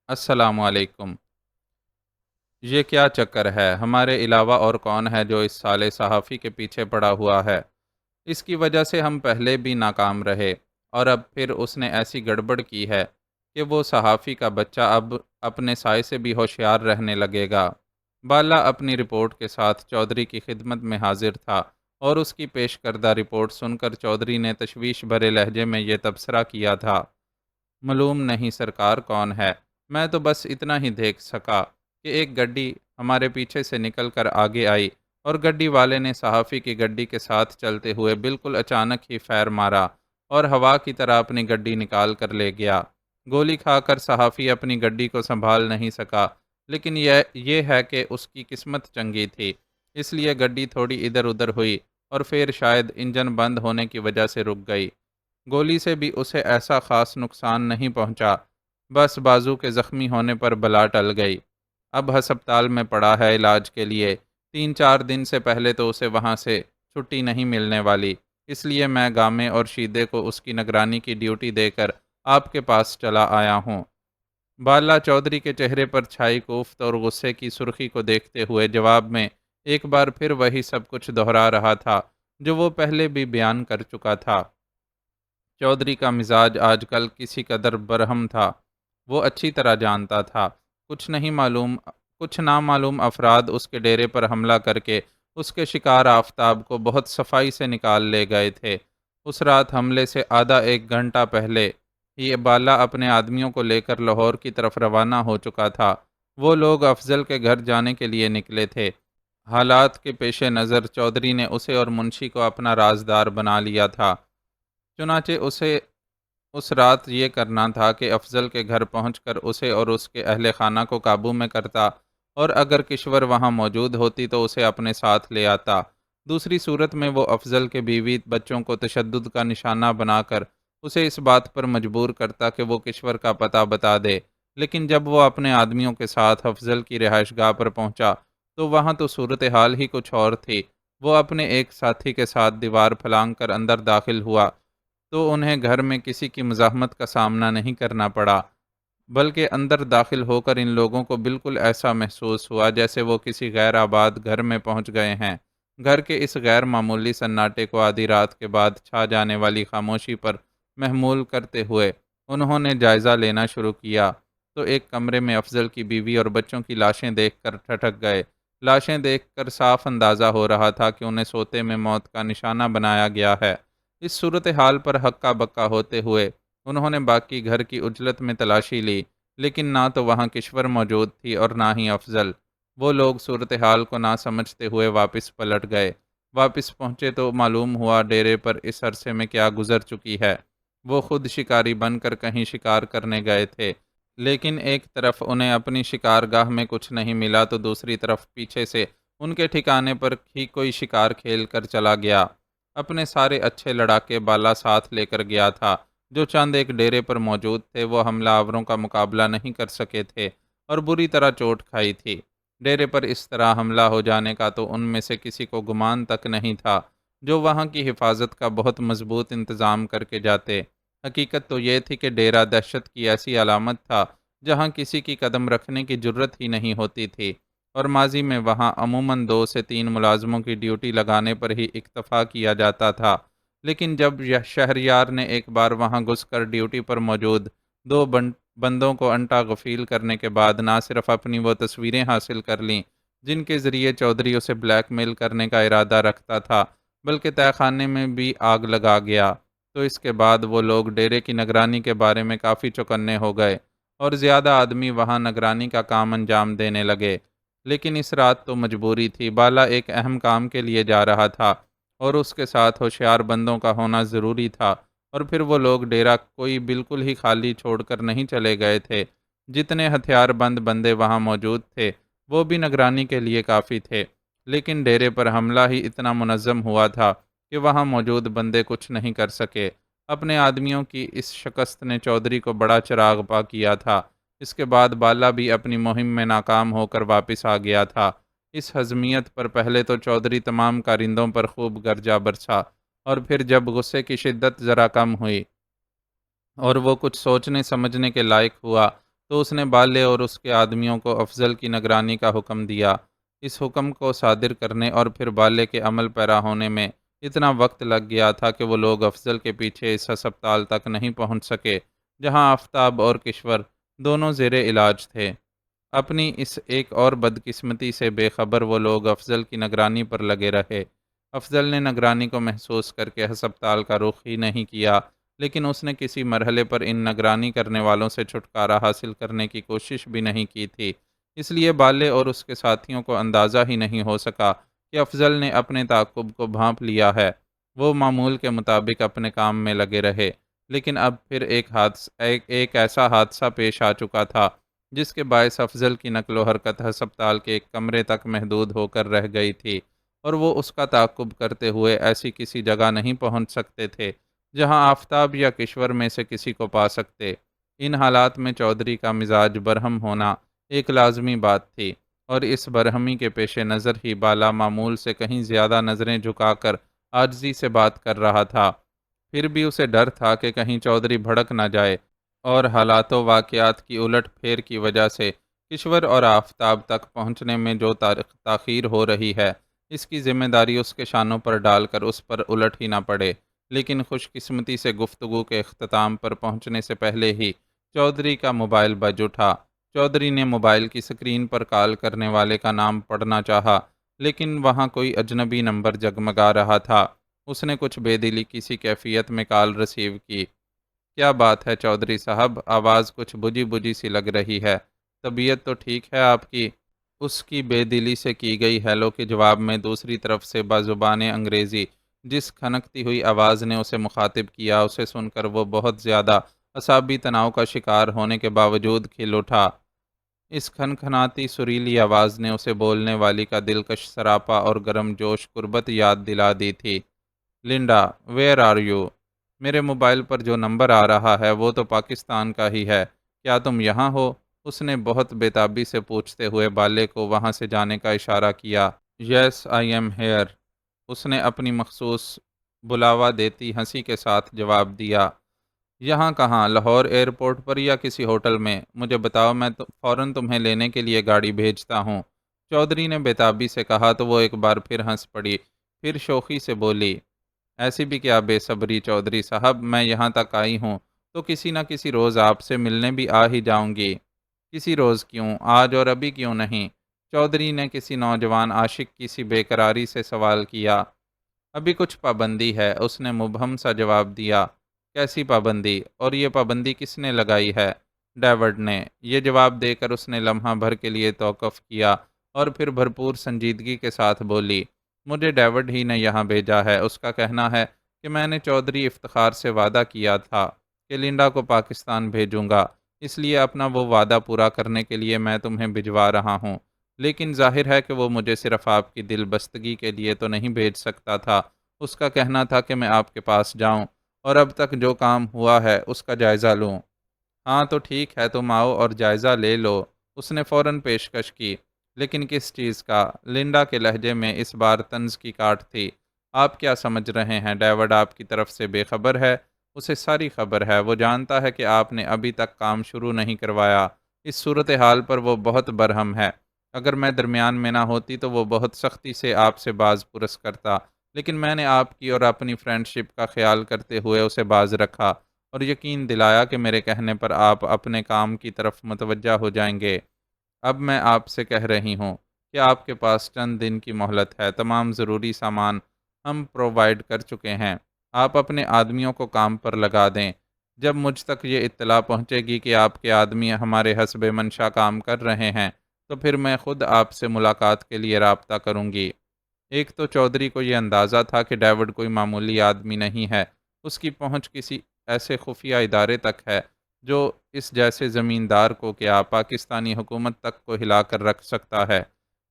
السلام علیکم۔ یہ کیا چکر ہے؟ ہمارے علاوہ اور کون ہے جو اس سالے صحافی کے پیچھے پڑا ہوا ہے؟ اس کی وجہ سے ہم پہلے بھی ناکام رہے، اور اب پھر اس نے ایسی گڑبڑ کی ہے کہ وہ صحافی کا بچہ اب اپنے سائے سے بھی ہوشیار رہنے لگے گا۔ بالا اپنی رپورٹ کے ساتھ چودھری کی خدمت میں حاضر تھا، اور اس کی پیش کردہ رپورٹ سن کر چودھری نے تشویش بھرے لہجے میں یہ تبصرہ کیا تھا: معلوم نہیں سرکار کون ہے، میں تو بس اتنا ہی دیکھ سکا کہ ایک گڈی ہمارے پیچھے سے نکل کر آگے آئی، اور گڈی والے نے صحافی کی گڈی کے ساتھ چلتے ہوئے بالکل اچانک ہی فیر مارا اور ہوا کی طرح اپنی گڈی نکال کر لے گیا۔ گولی کھا کر صحافی اپنی گڈی کو سنبھال نہیں سکا، لیکن یہ ہے کہ اس کی قسمت چنگی تھی، اس لیے گڈی تھوڑی ادھر ادھر ہوئی اور پھر شاید انجن بند ہونے کی وجہ سے رک گئی۔ گولی سے بھی اسے ایسا خاص نقصان نہیں پہنچا، بس بازو کے زخمی ہونے پر بلا ٹل گئی۔ اب ہسپتال میں پڑا ہے علاج کے لیے، 3 4 دن سے پہلے تو اسے وہاں سے چھٹی نہیں ملنے والی، اس لیے میں گامے اور شیدے کو اس کی نگرانی کی ڈیوٹی دے کر آپ کے پاس چلا آیا ہوں۔ بالا چودھری کے چہرے پر چھائی کوفت اور غصے کی سرخی کو دیکھتے ہوئے جواب میں ایک بار پھر وہی سب کچھ دہرا رہا تھا جو وہ پہلے بھی بیان کر چکا تھا۔ چودھری کا مزاج آج کل کسی قدر برہم تھا، وہ اچھی طرح جانتا تھا کچھ نامعلوم افراد اس کے ڈیرے پر حملہ کر کے اس کے شکار آفتاب کو بہت صفائی سے نکال لے گئے تھے۔ اس رات حملے سے آدھا ایک گھنٹہ پہلے ہی بالا اپنے آدمیوں کو لے کر لاہور کی طرف روانہ ہو چکا تھا۔ وہ لوگ افضل کے گھر جانے کے لیے نکلے تھے۔ حالات کے پیش نظر چودھری نے اسے اور منشی کو اپنا رازدار بنا لیا تھا، چنانچہ اسے اس رات یہ کرنا تھا کہ افضل کے گھر پہنچ کر اسے اور اس کے اہل خانہ کو قابو میں کرتا، اور اگر کشور وہاں موجود ہوتی تو اسے اپنے ساتھ لے آتا۔ دوسری صورت میں وہ افضل کے بیوی بچوں کو تشدد کا نشانہ بنا کر اسے اس بات پر مجبور کرتا کہ وہ کشور کا پتہ بتا دے۔ لیکن جب وہ اپنے آدمیوں کے ساتھ افضل کی رہائش گاہ پر پہنچا تو وہاں تو صورتحال ہی کچھ اور تھی۔ وہ اپنے ایک ساتھی کے ساتھ دیوار پھلانگ کر اندر داخل ہوا تو انہیں گھر میں کسی کی مزاحمت کا سامنا نہیں کرنا پڑا، بلکہ اندر داخل ہو کر ان لوگوں کو بالکل ایسا محسوس ہوا جیسے وہ کسی غیر آباد گھر میں پہنچ گئے ہیں۔ گھر کے اس غیر معمولی سناٹے کو آدھی رات کے بعد چھا جانے والی خاموشی پر محمول کرتے ہوئے انہوں نے جائزہ لینا شروع کیا تو ایک کمرے میں افضل کی بیوی اور بچوں کی لاشیں دیکھ کر ٹھٹک گئے۔ لاشیں دیکھ کر صاف اندازہ ہو رہا تھا کہ انہیں سوتے میں موت کا نشانہ بنایا گیا ہے۔ اس صورتحال پر ہکا بکا ہوتے ہوئے انہوں نے باقی گھر کی عجلت میں تلاشی لی، لیکن نہ تو وہاں کشور موجود تھی اور نہ ہی افضل۔ وہ لوگ صورتحال کو نہ سمجھتے ہوئے واپس پلٹ گئے۔ واپس پہنچے تو معلوم ہوا ڈیرے پر اس عرصے میں کیا گزر چکی ہے۔ وہ خود شکاری بن کر کہیں شکار کرنے گئے تھے، لیکن ایک طرف انہیں اپنی شکار گاہ میں کچھ نہیں ملا تو دوسری طرف پیچھے سے ان کے ٹھکانے پر ہی کوئی شکار کھیل کر چلا گیا۔ اپنے سارے اچھے لڑاکے بالا ساتھ لے کر گیا تھا۔ جو چند ایک ڈیرے پر موجود تھے وہ حملہ آوروں کا مقابلہ نہیں کر سکے تھے اور بری طرح چوٹ کھائی تھی۔ ڈیرے پر اس طرح حملہ ہو جانے کا تو ان میں سے کسی کو گمان تک نہیں تھا، جو وہاں کی حفاظت کا بہت مضبوط انتظام کر کے جاتے۔ حقیقت تو یہ تھی کہ ڈیرہ دہشت کی ایسی علامت تھا جہاں کسی کی قدم رکھنے کی جرت ہی نہیں ہوتی تھی، اور ماضی میں وہاں عموماً 2 سے 3 ملازموں کی ڈیوٹی لگانے پر ہی اکتفا کیا جاتا تھا۔ لیکن جب شہریار نے ایک بار وہاں گھس کر ڈیوٹی پر موجود 2 بندوں کو انٹا غفیل کرنے کے بعد نہ صرف اپنی وہ تصویریں حاصل کر لیں جن کے ذریعے چودھری اسے بلیک میل کرنے کا ارادہ رکھتا تھا، بلکہ تہہ خانے میں بھی آگ لگا گیا، تو اس کے بعد وہ لوگ ڈیرے کی نگرانی کے بارے میں کافی چوکنے ہو گئے اور زیادہ آدمی وہاں نگرانی کا کام انجام دینے لگے۔ لیکن اس رات تو مجبوری تھی، بالا ایک اہم کام کے لیے جا رہا تھا اور اس کے ساتھ ہوشیار بندوں کا ہونا ضروری تھا، اور پھر وہ لوگ ڈیرہ کوئی بالکل ہی خالی چھوڑ کر نہیں چلے گئے تھے۔ جتنے ہتھیار بند بندے وہاں موجود تھے وہ بھی نگرانی کے لیے کافی تھے، لیکن ڈیرے پر حملہ ہی اتنا منظم ہوا تھا کہ وہاں موجود بندے کچھ نہیں کر سکے۔ اپنے آدمیوں کی اس شکست نے چودھری کو بڑا چراغ پا کیا تھا۔ اس کے بعد بالا بھی اپنی مہم میں ناکام ہو کر واپس آ گیا تھا۔ اس ہضمیت پر پہلے تو چودھری تمام کارندوں پر خوب گرجا برسا، اور پھر جب غصے کی شدت ذرا کم ہوئی اور وہ کچھ سوچنے سمجھنے کے لائق ہوا تو اس نے بالے اور اس کے آدمیوں کو افضل کی نگرانی کا حکم دیا۔ اس حکم کو صادر کرنے اور پھر بالے کے عمل پیرا ہونے میں اتنا وقت لگ گیا تھا کہ وہ لوگ افضل کے پیچھے اس ہسپتال تک نہیں پہنچ سکے جہاں آفتاب اور کشور دونوں زیر علاج تھے۔ اپنی اس ایک اور بدقسمتی سے بے خبر وہ لوگ افضل کی نگرانی پر لگے رہے۔ افضل نے نگرانی کو محسوس کر کے ہسپتال کا رخ ہی نہیں کیا، لیکن اس نے کسی مرحلے پر ان نگرانی کرنے والوں سے چھٹکارا حاصل کرنے کی کوشش بھی نہیں کی تھی۔ اس لیے بالے اور اس کے ساتھیوں کو اندازہ ہی نہیں ہو سکا کہ افضل نے اپنے تعاقب کو بھانپ لیا ہے۔ وہ معمول کے مطابق اپنے کام میں لگے رہے، لیکن اب پھر ایک ایسا حادثہ پیش آ چکا تھا جس کے باعث افضل کی نقل و حرکت ہسپتال کے ایک کمرے تک محدود ہو کر رہ گئی تھی، اور وہ اس کا تعاقب کرتے ہوئے ایسی کسی جگہ نہیں پہنچ سکتے تھے جہاں آفتاب یا کشور میں سے کسی کو پا سکتے۔ ان حالات میں چودھری کا مزاج برہم ہونا ایک لازمی بات تھی، اور اس برہمی کے پیش نظر ہی بالا معمول سے کہیں زیادہ نظریں جھکا کر عاجزی سے بات کر رہا تھا۔ پھر بھی اسے ڈر تھا کہ کہیں چودھری بھڑک نہ جائے اور حالات و واقعات کی الٹ پھیر کی وجہ سے کشور اور آفتاب تک پہنچنے میں جو تاخیر ہو رہی ہے، اس کی ذمہ داری اس کے شانوں پر ڈال کر اس پر الٹ ہی نہ پڑے۔ لیکن خوش قسمتی سے گفتگو کے اختتام پر پہنچنے سے پہلے ہی چودھری کا موبائل بج اٹھا۔ چودھری نے موبائل کی سکرین پر کال کرنے والے کا نام پڑھنا چاہا، لیکن وہاں کوئی اجنبی نمبر جگمگا رہا تھا۔ اس نے کچھ بے دلی کسی کیفیت میں کال ریسیو کی۔ کیا بات ہے چودھری صاحب، آواز کچھ بجھی بجھی سی لگ رہی ہے، طبیعت تو ٹھیک ہے آپ کی؟ اس کی بے دلی سے کی گئی ہیلو کے جواب میں دوسری طرف سے بازبان انگریزی جس کھنکتی ہوئی آواز نے اسے مخاطب کیا، اسے سن کر وہ بہت زیادہ اعصابی تناؤ کا شکار ہونے کے باوجود کھل اٹھا۔ اس کھنکھناتی سریلی آواز نے اسے بولنے والی کا دلکش سراپا اور گرم جوش قربت یاد دلا دی تھی۔ Linda, where are you? میرے موبائل پر جو نمبر آ رہا ہے وہ تو پاکستان کا ہی ہے، کیا تم یہاں ہو؟ اس نے بہت بےتابی سے پوچھتے ہوئے بالے کو وہاں سے جانے کا اشارہ کیا۔ یس آئی ایم ہیئر، اس نے اپنی مخصوص بلاوا دیتی ہنسی کے ساتھ جواب دیا۔ یہاں کہاں؟ لاہور ایئرپورٹ پر یا کسی ہوٹل میں؟ مجھے بتاؤ، میں فوراً تمہیں لینے کے لیے گاڑی بھیجتا ہوں۔ چودھری نے بےتابی سے کہا تو وہ ایک بار پھر ہنس پڑی، پھر شوخی سے بولی، ایسی بھی کیا بے صبری چودھری صاحب، میں یہاں تک آئی ہوں تو کسی نہ کسی روز آپ سے ملنے بھی آ ہی جاؤں گی۔ کسی روز کیوں؟ آج اور ابھی کیوں نہیں؟ چودھری نے کسی نوجوان عاشق کی سی بے قراری سے سوال کیا۔ ابھی کچھ پابندی ہے، اس نے مبہم سا جواب دیا۔ کیسی پابندی؟ اور یہ پابندی کس نے لگائی ہے؟ ڈیوڈ نے۔ یہ جواب دے کر اس نے لمحہ بھر کے لیے توقف کیا اور پھر بھرپور سنجیدگی کے ساتھ بولی، مجھے ڈیوڈ ہی نے یہاں بھیجا ہے۔ اس کا کہنا ہے کہ میں نے چودھری افتخار سے وعدہ کیا تھا کہ لنڈا کو پاکستان بھیجوں گا، اس لیے اپنا وہ وعدہ پورا کرنے کے لیے میں تمہیں بھجوا رہا ہوں۔ لیکن ظاہر ہے کہ وہ مجھے صرف آپ کی دل بستگی کے لیے تو نہیں بھیج سکتا تھا۔ اس کا کہنا تھا کہ میں آپ کے پاس جاؤں اور اب تک جو کام ہوا ہے اس کا جائزہ لوں۔ ہاں تو ٹھیک ہے، تم آؤ اور جائزہ لے لو، اس نے فوراً پیشکش کی۔ لیکن کس چیز کا؟ لنڈا کے لہجے میں اس بار طنز کی کاٹ تھی۔ آپ کیا سمجھ رہے ہیں؟ ڈیوڈ آپ کی طرف سے بے خبر ہے، اسے ساری خبر ہے، وہ جانتا ہے کہ آپ نے ابھی تک کام شروع نہیں کروایا۔ اس صورتحال پر وہ بہت برہم ہے۔ اگر میں درمیان میں نہ ہوتی تو وہ بہت سختی سے آپ سے باز پرس کرتا، لیکن میں نے آپ کی اور اپنی فرینڈ شپ کا خیال کرتے ہوئے اسے باز رکھا اور یقین دلایا کہ میرے کہنے پر آپ اپنے کام کی طرف متوجہ ہو جائیں گے۔ اب میں آپ سے کہہ رہی ہوں کہ آپ کے پاس چند دن کی مہلت ہے، تمام ضروری سامان ہم پرووائیڈ کر چکے ہیں، آپ اپنے آدمیوں کو کام پر لگا دیں۔ جب مجھ تک یہ اطلاع پہنچے گی کہ آپ کے آدمی ہمارے حسب منشا کام کر رہے ہیں تو پھر میں خود آپ سے ملاقات کے لیے رابطہ کروں گی۔ ایک تو چودھری کو یہ اندازہ تھا کہ ڈیوڈ کوئی معمولی آدمی نہیں ہے، اس کی پہنچ کسی ایسے خفیہ ادارے تک ہے جو اس جیسے زمیندار کو کیا پاکستانی حکومت تک کو ہلا کر رکھ سکتا ہے۔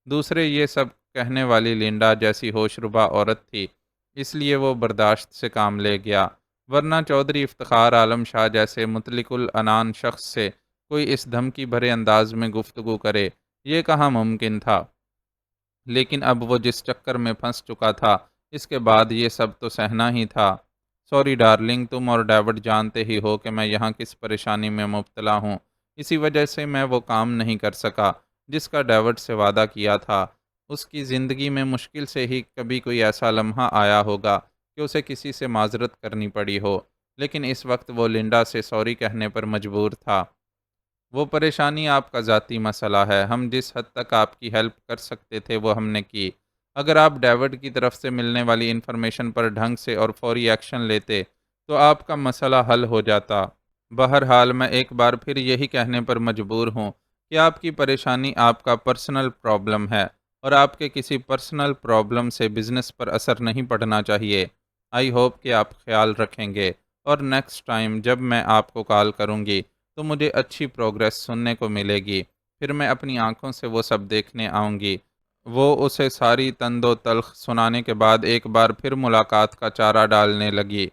دوسرے، یہ سب کہنے والی لنڈا جیسی ہوش ربا عورت تھی، اس لیے وہ برداشت سے کام لے گیا، ورنہ چودھری افتخار عالم شاہ جیسے مطلق العنان شخص سے کوئی اس دھمکی بھرے انداز میں گفتگو کرے، یہ کہاں ممکن تھا۔ لیکن اب وہ جس چکر میں پھنس چکا تھا، اس کے بعد یہ سب تو سہنا ہی تھا۔ سوری ڈارلنگ، تم اور ڈیوڈ جانتے ہی ہو کہ میں یہاں کس پریشانی میں مبتلا ہوں۔ اسی وجہ سے میں وہ کام نہیں کر سکا جس کا ڈیوڈ سے وعدہ کیا تھا۔ اس کی زندگی میں مشکل سے ہی کبھی کوئی ایسا لمحہ آیا ہوگا کہ اسے کسی سے معذرت کرنی پڑی ہو، لیکن اس وقت وہ لنڈا سے سوری کہنے پر مجبور تھا۔ وہ پریشانی آپ کا ذاتی مسئلہ ہے، ہم جس حد تک آپ کی ہیلپ کر سکتے تھے وہ ہم نے کی۔ اگر آپ ڈیوڈ کی طرف سے ملنے والی انفارمیشن پر ڈھنگ سے اور فوری ایکشن لیتے تو آپ کا مسئلہ حل ہو جاتا۔ بہرحال میں ایک بار پھر یہی کہنے پر مجبور ہوں کہ آپ کی پریشانی آپ کا پرسنل پرابلم ہے اور آپ کے کسی پرسنل پرابلم سے بزنس پر اثر نہیں پڑنا چاہیے۔ آئی ہوپ کہ آپ خیال رکھیں گے اور نیکسٹ ٹائم جب میں آپ کو کال کروں گی تو مجھے اچھی پروگریس سننے کو ملے گی، پھر میں اپنی آنکھوں سے وہ سب دیکھنے آؤں گی۔ وہ اسے ساری تند و تلخ سنانے کے بعد ایک بار پھر ملاقات کا چارہ ڈالنے لگی۔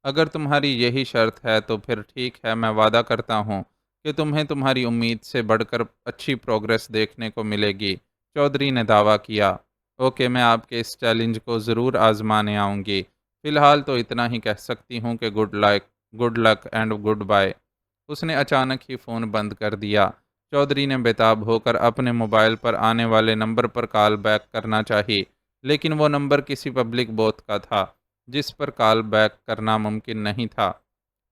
اگر تمہاری یہی شرط ہے تو پھر ٹھیک ہے، میں وعدہ کرتا ہوں کہ تمہیں تمہاری امید سے بڑھ کر اچھی پروگریس دیکھنے کو ملے گی، چودھری نے دعویٰ کیا۔ اوکے، میں آپ کے اس چیلنج کو ضرور آزمانے آؤں گی۔ فی الحال تو اتنا ہی کہہ سکتی ہوں کہ good luck and goodbye. اس نے اچانک ہی فون بند کر دیا۔ چودھری نے بےتاب ہو کر اپنے موبائل پر آنے والے نمبر پر کال بیک کرنا چاہی، لیکن وہ نمبر کسی پبلک بوتھ کا تھا جس پر کال بیک کرنا ممکن نہیں تھا۔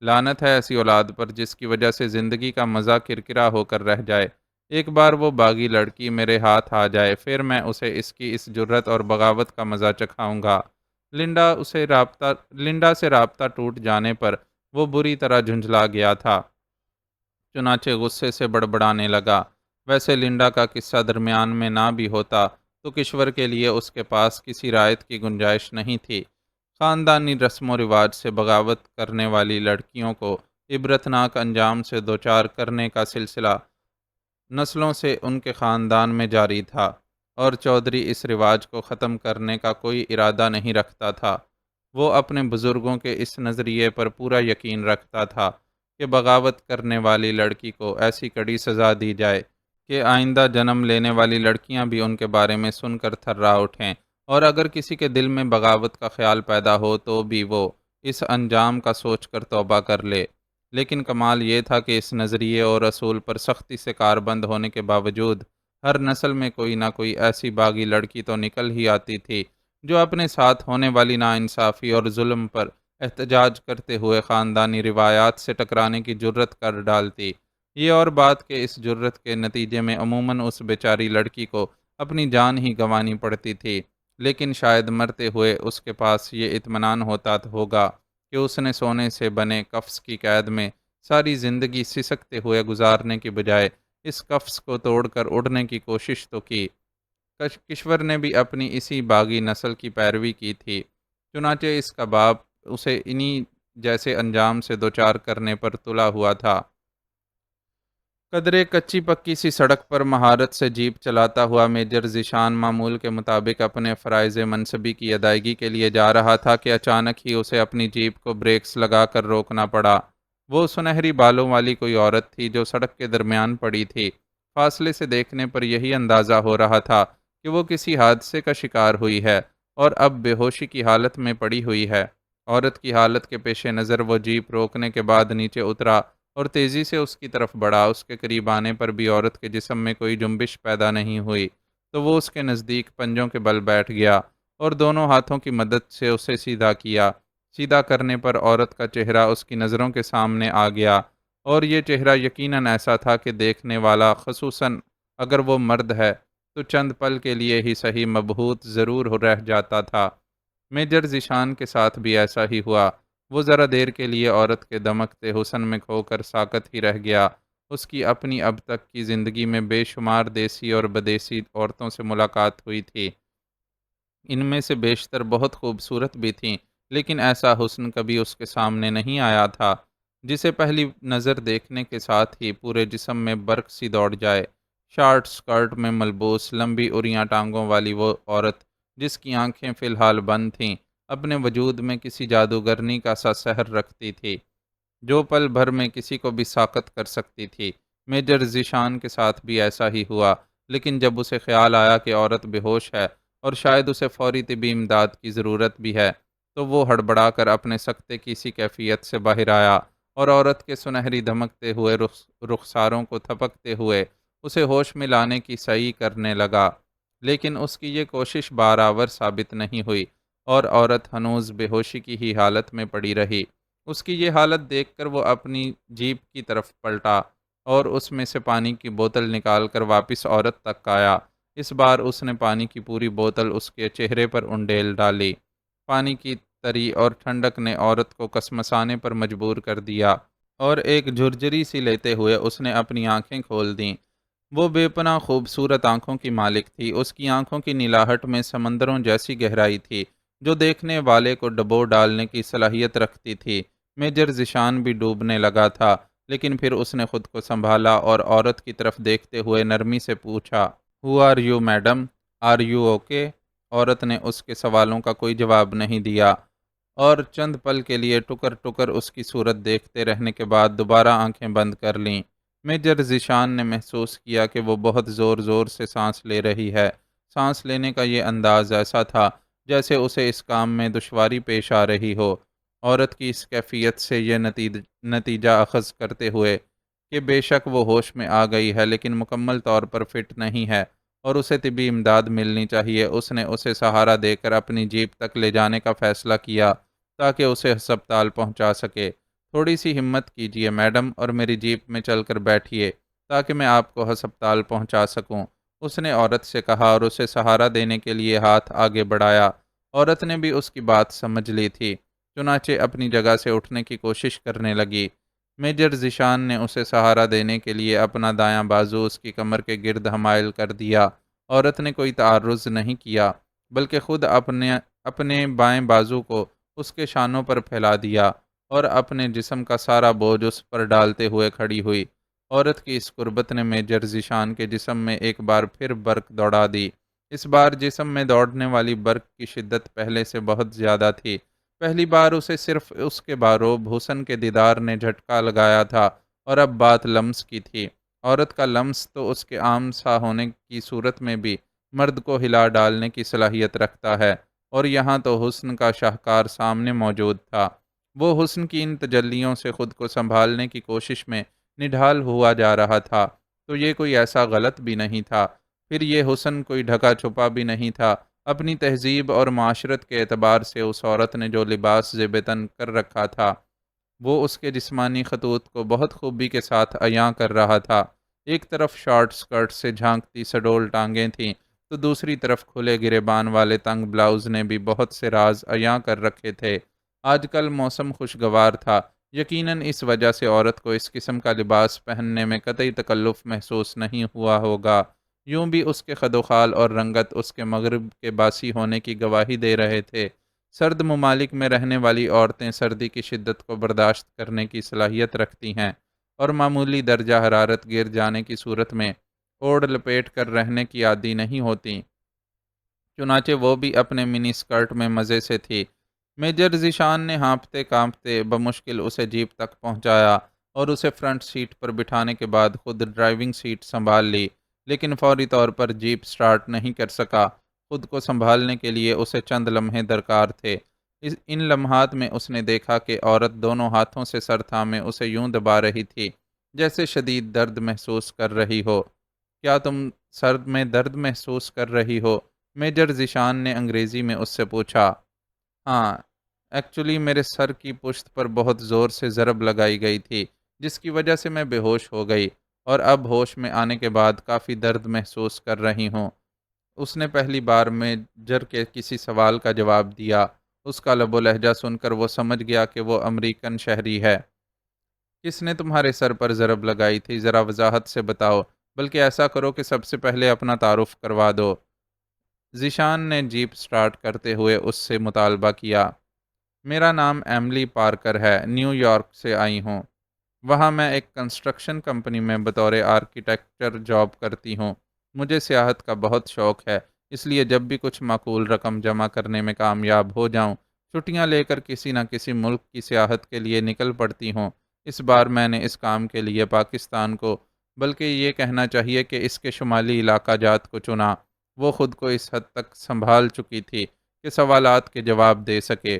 لعنت ہے ایسی اولاد پر جس کی وجہ سے زندگی کا مزہ کرکرا ہو کر رہ جائے۔ ایک بار وہ باغی لڑکی میرے ہاتھ آ جائے، پھر میں اسے اس کی اس جرت اور بغاوت کا مزہ چکھاؤں گا۔ لنڈا سے رابطہ ٹوٹ جانے پر وہ بری طرح جھنجلا گیا تھا، چنانچہ غصے سے بڑبڑانے لگا۔ ویسے لنڈا کا قصہ درمیان میں نہ بھی ہوتا تو کشور کے لیے اس کے پاس کسی رعایت کی گنجائش نہیں تھی۔ خاندانی رسم و رواج سے بغاوت کرنے والی لڑکیوں کو عبرتناک انجام سے دوچار کرنے کا سلسلہ نسلوں سے ان کے خاندان میں جاری تھا، اور چودھری اس رواج کو ختم کرنے کا کوئی ارادہ نہیں رکھتا تھا۔ وہ اپنے بزرگوں کے اس نظریے پر پورا یقین رکھتا تھا کہ بغاوت کرنے والی لڑکی کو ایسی کڑی سزا دی جائے کہ آئندہ جنم لینے والی لڑکیاں بھی ان کے بارے میں سن کر تھرا اٹھیں، اور اگر کسی کے دل میں بغاوت کا خیال پیدا ہو تو بھی وہ اس انجام کا سوچ کر توبہ کر لے۔ لیکن کمال یہ تھا کہ اس نظریے اور اصول پر سختی سے کاربند ہونے کے باوجود ہر نسل میں کوئی نہ کوئی ایسی باغی لڑکی تو نکل ہی آتی تھی جو اپنے ساتھ ہونے والی ناانصافی اور ظلم پر احتجاج کرتے ہوئے خاندانی روایات سے ٹکرانے کی جرت کر ڈالتی۔ یہ اور بات کہ اس جرت کے نتیجے میں عموماً اس بیچاری لڑکی کو اپنی جان ہی گنوانی پڑتی تھی، لیکن شاید مرتے ہوئے اس کے پاس یہ اطمینان ہوگا کہ اس نے سونے سے بنے کفس کی قید میں ساری زندگی سسکتے ہوئے گزارنے کی بجائے اس کفس کو توڑ کر اڑنے کی کوشش تو کی۔ کشور نے بھی اپنی اسی باغی نسل کی پیروی کی تھی، چنانچہ اس کا باپ اسے انہی جیسے انجام سے دوچار کرنے پر تلا ہوا تھا۔ قدرے کچی پکی سی سڑک پر مہارت سے جیپ چلاتا ہوا میجر ذیشان معمول کے مطابق اپنے فرائض منصبی کی ادائیگی کے لیے جا رہا تھا کہ اچانک ہی اسے اپنی جیپ کو بریکس لگا کر روکنا پڑا۔ وہ سنہری بالوں والی کوئی عورت تھی جو سڑک کے درمیان پڑی تھی۔ فاصلے سے دیکھنے پر یہی اندازہ ہو رہا تھا کہ وہ کسی حادثے کا شکار ہوئی ہے اور اب بے ہوشی کی حالت میں پڑی ہوئی ہے۔ عورت کی حالت کے پیش نظر وہ جیپ روکنے کے بعد نیچے اترا اور تیزی سے اس کی طرف بڑھا۔ اس کے قریب آنے پر بھی عورت کے جسم میں کوئی جنبش پیدا نہیں ہوئی تو وہ اس کے نزدیک پنجوں کے بل بیٹھ گیا اور دونوں ہاتھوں کی مدد سے اسے سیدھا کیا۔ سیدھا کرنے پر عورت کا چہرہ اس کی نظروں کے سامنے آ گیا، اور یہ چہرہ یقیناً ایسا تھا کہ دیکھنے والا، خصوصاً اگر وہ مرد ہے تو چند پل کے لیے ہی صحیح مبہوت ضرور رہ جاتا تھا۔ میجر ذیشان کے ساتھ بھی ایسا ہی ہوا۔ وہ ذرا دیر کے لیے عورت کے دمکتے حسن میں کھو کر ساکت ہی رہ گیا۔ اس کی اپنی اب تک کی زندگی میں بے شمار دیسی اور بدیسی عورتوں سے ملاقات ہوئی تھی، ان میں سے بیشتر بہت خوبصورت بھی تھیں، لیکن ایسا حسن کبھی اس کے سامنے نہیں آیا تھا جسے پہلی نظر دیکھنے کے ساتھ ہی پورے جسم میں برق سی دوڑ جائے۔ شارٹ سکرٹ میں ملبوس لمبی اریاں ٹانگوں والی وہ عورت، جس کی آنکھیں فی الحال بند تھیں، اپنے وجود میں کسی جادوگرنی کا سا سحر رکھتی تھی جو پل بھر میں کسی کو بھی ساکت کر سکتی تھی۔ میجر ذیشان کے ساتھ بھی ایسا ہی ہوا، لیکن جب اسے خیال آیا کہ عورت بے ہوش ہے اور شاید اسے فوری طبی امداد کی ضرورت بھی ہے تو وہ ہڑبڑا کر اپنے سکتے کی سی کیفیت سے باہر آیا اور عورت کے سنہری دھمکتے ہوئے رخساروں کو تھپکتے ہوئے اسے ہوش میں لانے کی سعی کرنے لگا، لیکن اس کی یہ کوشش بارآور ثابت نہیں ہوئی اور عورت ہنوز بے ہوشی کی ہی حالت میں پڑی رہی۔ اس کی یہ حالت دیکھ کر وہ اپنی جیپ کی طرف پلٹا اور اس میں سے پانی کی بوتل نکال کر واپس عورت تک آیا۔ اس بار اس نے پانی کی پوری بوتل اس کے چہرے پر انڈیل ڈالی۔ پانی کی تری اور ٹھنڈک نے عورت کو کسمسانے پر مجبور کر دیا اور ایک جھرجھری سی لیتے ہوئے اس نے اپنی آنکھیں کھول دیں۔ وہ بے پناہ خوبصورت آنکھوں کی مالک تھی۔ اس کی آنکھوں کی نیلاہٹ میں سمندروں جیسی گہرائی تھی جو دیکھنے والے کو ڈبو ڈالنے کی صلاحیت رکھتی تھی۔ میجر ذیشان بھی ڈوبنے لگا تھا، لیکن پھر اس نے خود کو سنبھالا اور عورت کی طرف دیکھتے ہوئے نرمی سے پوچھا، "how are you madam? Are you okay?" عورت نے اس کے سوالوں کا کوئی جواب نہیں دیا اور چند پل کے لیے ٹکر ٹکر اس کی صورت دیکھتے رہنے کے بعد دوبارہ آنکھیں بند کر لیں۔ میجر ذیشان نے محسوس کیا کہ وہ بہت زور زور سے سانس لے رہی ہے۔ سانس لینے کا یہ انداز ایسا تھا جیسے اسے اس کام میں دشواری پیش آ رہی ہو۔ عورت کی اس کیفیت سے یہ نتیجہ اخذ کرتے ہوئے کہ بے شک وہ ہوش میں آ گئی ہے لیکن مکمل طور پر فٹ نہیں ہے اور اسے طبی امداد ملنی چاہیے، اس نے اسے سہارا دے کر اپنی جیپ تک لے جانے کا فیصلہ کیا تاکہ اسے ہسپتال پہنچا سکے۔ "تھوڑی سی ہمت کیجیے میڈم اور میری جیپ میں چل کر بیٹھیے تاکہ میں آپ کو ہسپتال پہنچا سکوں." اس نے عورت سے کہا اور اسے سہارا دینے کے لیے ہاتھ آگے بڑھایا۔ عورت نے بھی اس کی بات سمجھ لی تھی، چنانچہ اپنی جگہ سے اٹھنے کی کوشش کرنے لگی۔ میجر ذیشان نے اسے سہارا دینے کے لیے اپنا دایاں بازو اس کی کمر کے گرد حمائل کر دیا۔ عورت نے کوئی تعرض نہیں کیا بلکہ خود اپنے بائیں بازو کو اس کے شانوں پر پھیلا دیا اور اپنے جسم کا سارا بوجھ اس پر ڈالتے ہوئے کھڑی ہوئی۔ عورت کی اس قربت نے میجر ذیشان کے جسم میں ایک بار پھر برق دوڑا دی۔ اس بار جسم میں دوڑنے والی برق کی شدت پہلے سے بہت زیادہ تھی۔ پہلی بار اسے صرف اس کے باروب حسن کے دیدار نے جھٹکا لگایا تھا اور اب بات لمس کی تھی۔ عورت کا لمس تو اس کے عام سا ہونے کی صورت میں بھی مرد کو ہلا ڈالنے کی صلاحیت رکھتا ہے، اور یہاں تو حسن کا شاہکار سامنے موجود تھا۔ وہ حسن کی ان تجلیوں سے خود کو سنبھالنے کی کوشش میں نڈھال ہوا جا رہا تھا، تو یہ کوئی ایسا غلط بھی نہیں تھا۔ پھر یہ حسن کوئی ڈھکا چھپا بھی نہیں تھا۔ اپنی تہذیب اور معاشرت کے اعتبار سے اس عورت نے جو لباس زیب تن کر رکھا تھا وہ اس کے جسمانی خطوط کو بہت خوبی کے ساتھ عیاں کر رہا تھا۔ ایک طرف شارٹ سکرٹ سے جھانکتی سڈول ٹانگیں تھیں تو دوسری طرف کھلے گریبان والے تنگ بلاؤز نے بھی بہت سے راز عیاں کر رکھے تھے۔ آج کل موسم خوشگوار تھا، یقیناً اس وجہ سے عورت کو اس قسم کا لباس پہننے میں قطعی تکلف محسوس نہیں ہوا ہوگا۔ یوں بھی اس کے خد و خال اور رنگت اس کے مغرب کے باسی ہونے کی گواہی دے رہے تھے۔ سرد ممالک میں رہنے والی عورتیں سردی کی شدت کو برداشت کرنے کی صلاحیت رکھتی ہیں اور معمولی درجہ حرارت گر جانے کی صورت میں اوڑھ لپیٹ کر رہنے کی عادی نہیں ہوتیں۔ چنانچہ وہ بھی اپنے منی اسکرٹ میں مزے سے تھی۔ میجر ذیشان نے ہانپتے کانپتے بمشکل اسے جیپ تک پہنچایا اور اسے فرنٹ سیٹ پر بٹھانے کے بعد خود ڈرائیونگ سیٹ سنبھال لی، لیکن فوری طور پر جیپ سٹارٹ نہیں کر سکا۔ خود کو سنبھالنے کے لیے اسے چند لمحے درکار تھے۔ ان لمحات میں اس نے دیکھا کہ عورت دونوں ہاتھوں سے سر تھامے اسے یوں دبا رہی تھی جیسے شدید درد محسوس کر رہی ہو۔ "کیا تم سر میں درد محسوس کر رہی ہو؟" میجر ذیشان نے انگریزی میں اس سے پوچھا۔ "ہاں، ایکچولی میرے سر کی پشت پر بہت زور سے ضرب لگائی گئی تھی جس کی وجہ سے میں بے ہوش ہو گئی اور اب ہوش میں آنے کے بعد کافی درد محسوس کر رہی ہوں۔ اس نے پہلی بار میجر کے کسی سوال کا جواب دیا۔ اس کا لب و لہجہ سن کر وہ سمجھ گیا کہ وہ امریکن شہری ہے۔ "کس نے تمہارے سر پر ضرب لگائی تھی؟ ذرا وضاحت سے بتاؤ، بلکہ ایسا کرو کہ سب سے پہلے اپنا تعارف کروا دو." ذیشان نے جیپ سٹارٹ کرتے ہوئے اس سے مطالبہ کیا۔ "میرا نام ایملی پارکر ہے، نیو یارک سے آئی ہوں۔ وہاں میں ایک کنسٹرکشن کمپنی میں بطور آرکیٹیکچر جاب کرتی ہوں۔ مجھے سیاحت کا بہت شوق ہے، اس لیے جب بھی کچھ معقول رقم جمع کرنے میں کامیاب ہو جاؤں، چھٹیاں لے کر کسی نہ کسی ملک کی سیاحت کے لیے نکل پڑتی ہوں۔ اس بار میں نے اس کام کے لیے پاکستان کو، بلکہ یہ کہنا چاہیے کہ اس کے شمالی علاقہ جات کو چنا۔ وہ خود کو اس حد تک سنبھال چکی تھی کہ سوالات کے جواب دے سکے۔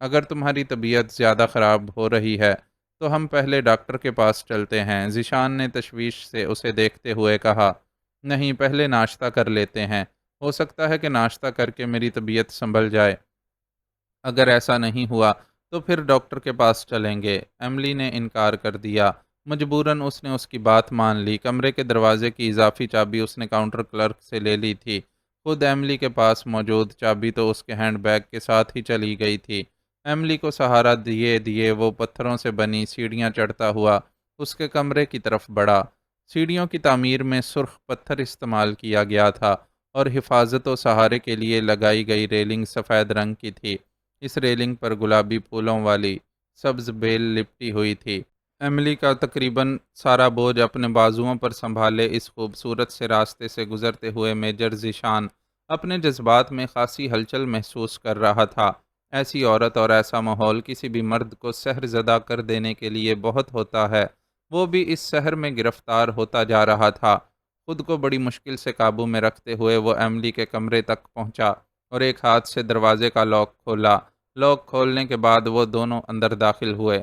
اگر تمہاری طبیعت زیادہ خراب ہو رہی ہے تو ہم پہلے ڈاکٹر کے پاس چلتے ہیں، ذیشان نے تشویش سے اسے دیکھتے ہوئے کہا۔ نہیں، پہلے ناشتہ کر لیتے ہیں، ہو سکتا ہے کہ ناشتہ کر کے میری طبیعت سنبھل جائے۔ اگر ایسا نہیں ہوا تو پھر ڈاکٹر کے پاس چلیں گے۔ ایملی نے انکار کر دیا۔ مجبوراً اس نے اس کی بات مان لی۔ کمرے کے دروازے کی اضافی چابی اس نے کاؤنٹر کلرک سے لے لی تھی۔ خود ایملی کے پاس موجود چابی تو اس کے ہینڈ بیگ کے ساتھ ہی چلی گئی تھی۔ ایملی کو سہارا دیے دیے وہ پتھروں سے بنی سیڑھیاں چڑھتا ہوا اس کے کمرے کی طرف بڑھا۔ سیڑھیوں کی تعمیر میں سرخ پتھر استعمال کیا گیا تھا اور حفاظت و سہارے کے لیے لگائی گئی ریلنگ سفید رنگ کی تھی۔ اس ریلنگ پر گلابی پھولوں والی سبز بیل لپٹی ہوئی تھی۔ ایملی کا تقریباً سارا بوجھ اپنے بازوؤں پر سنبھالے اس خوبصورت سے راستے سے گزرتے ہوئے میجر ذیشان اپنے جذبات میں خاصی ہلچل محسوس کر رہا تھا۔ ایسی عورت اور ایسا ماحول کسی بھی مرد کو سحر زدہ کر دینے کے لیے بہت ہوتا ہے۔ وہ بھی اس سحر میں گرفتار ہوتا جا رہا تھا۔ خود کو بڑی مشکل سے قابو میں رکھتے ہوئے وہ ایملی کے کمرے تک پہنچا اور ایک ہاتھ سے دروازے کا لاک کھولا۔ لاک کھولنے کے بعد وہ دونوں اندر داخل ہوئے۔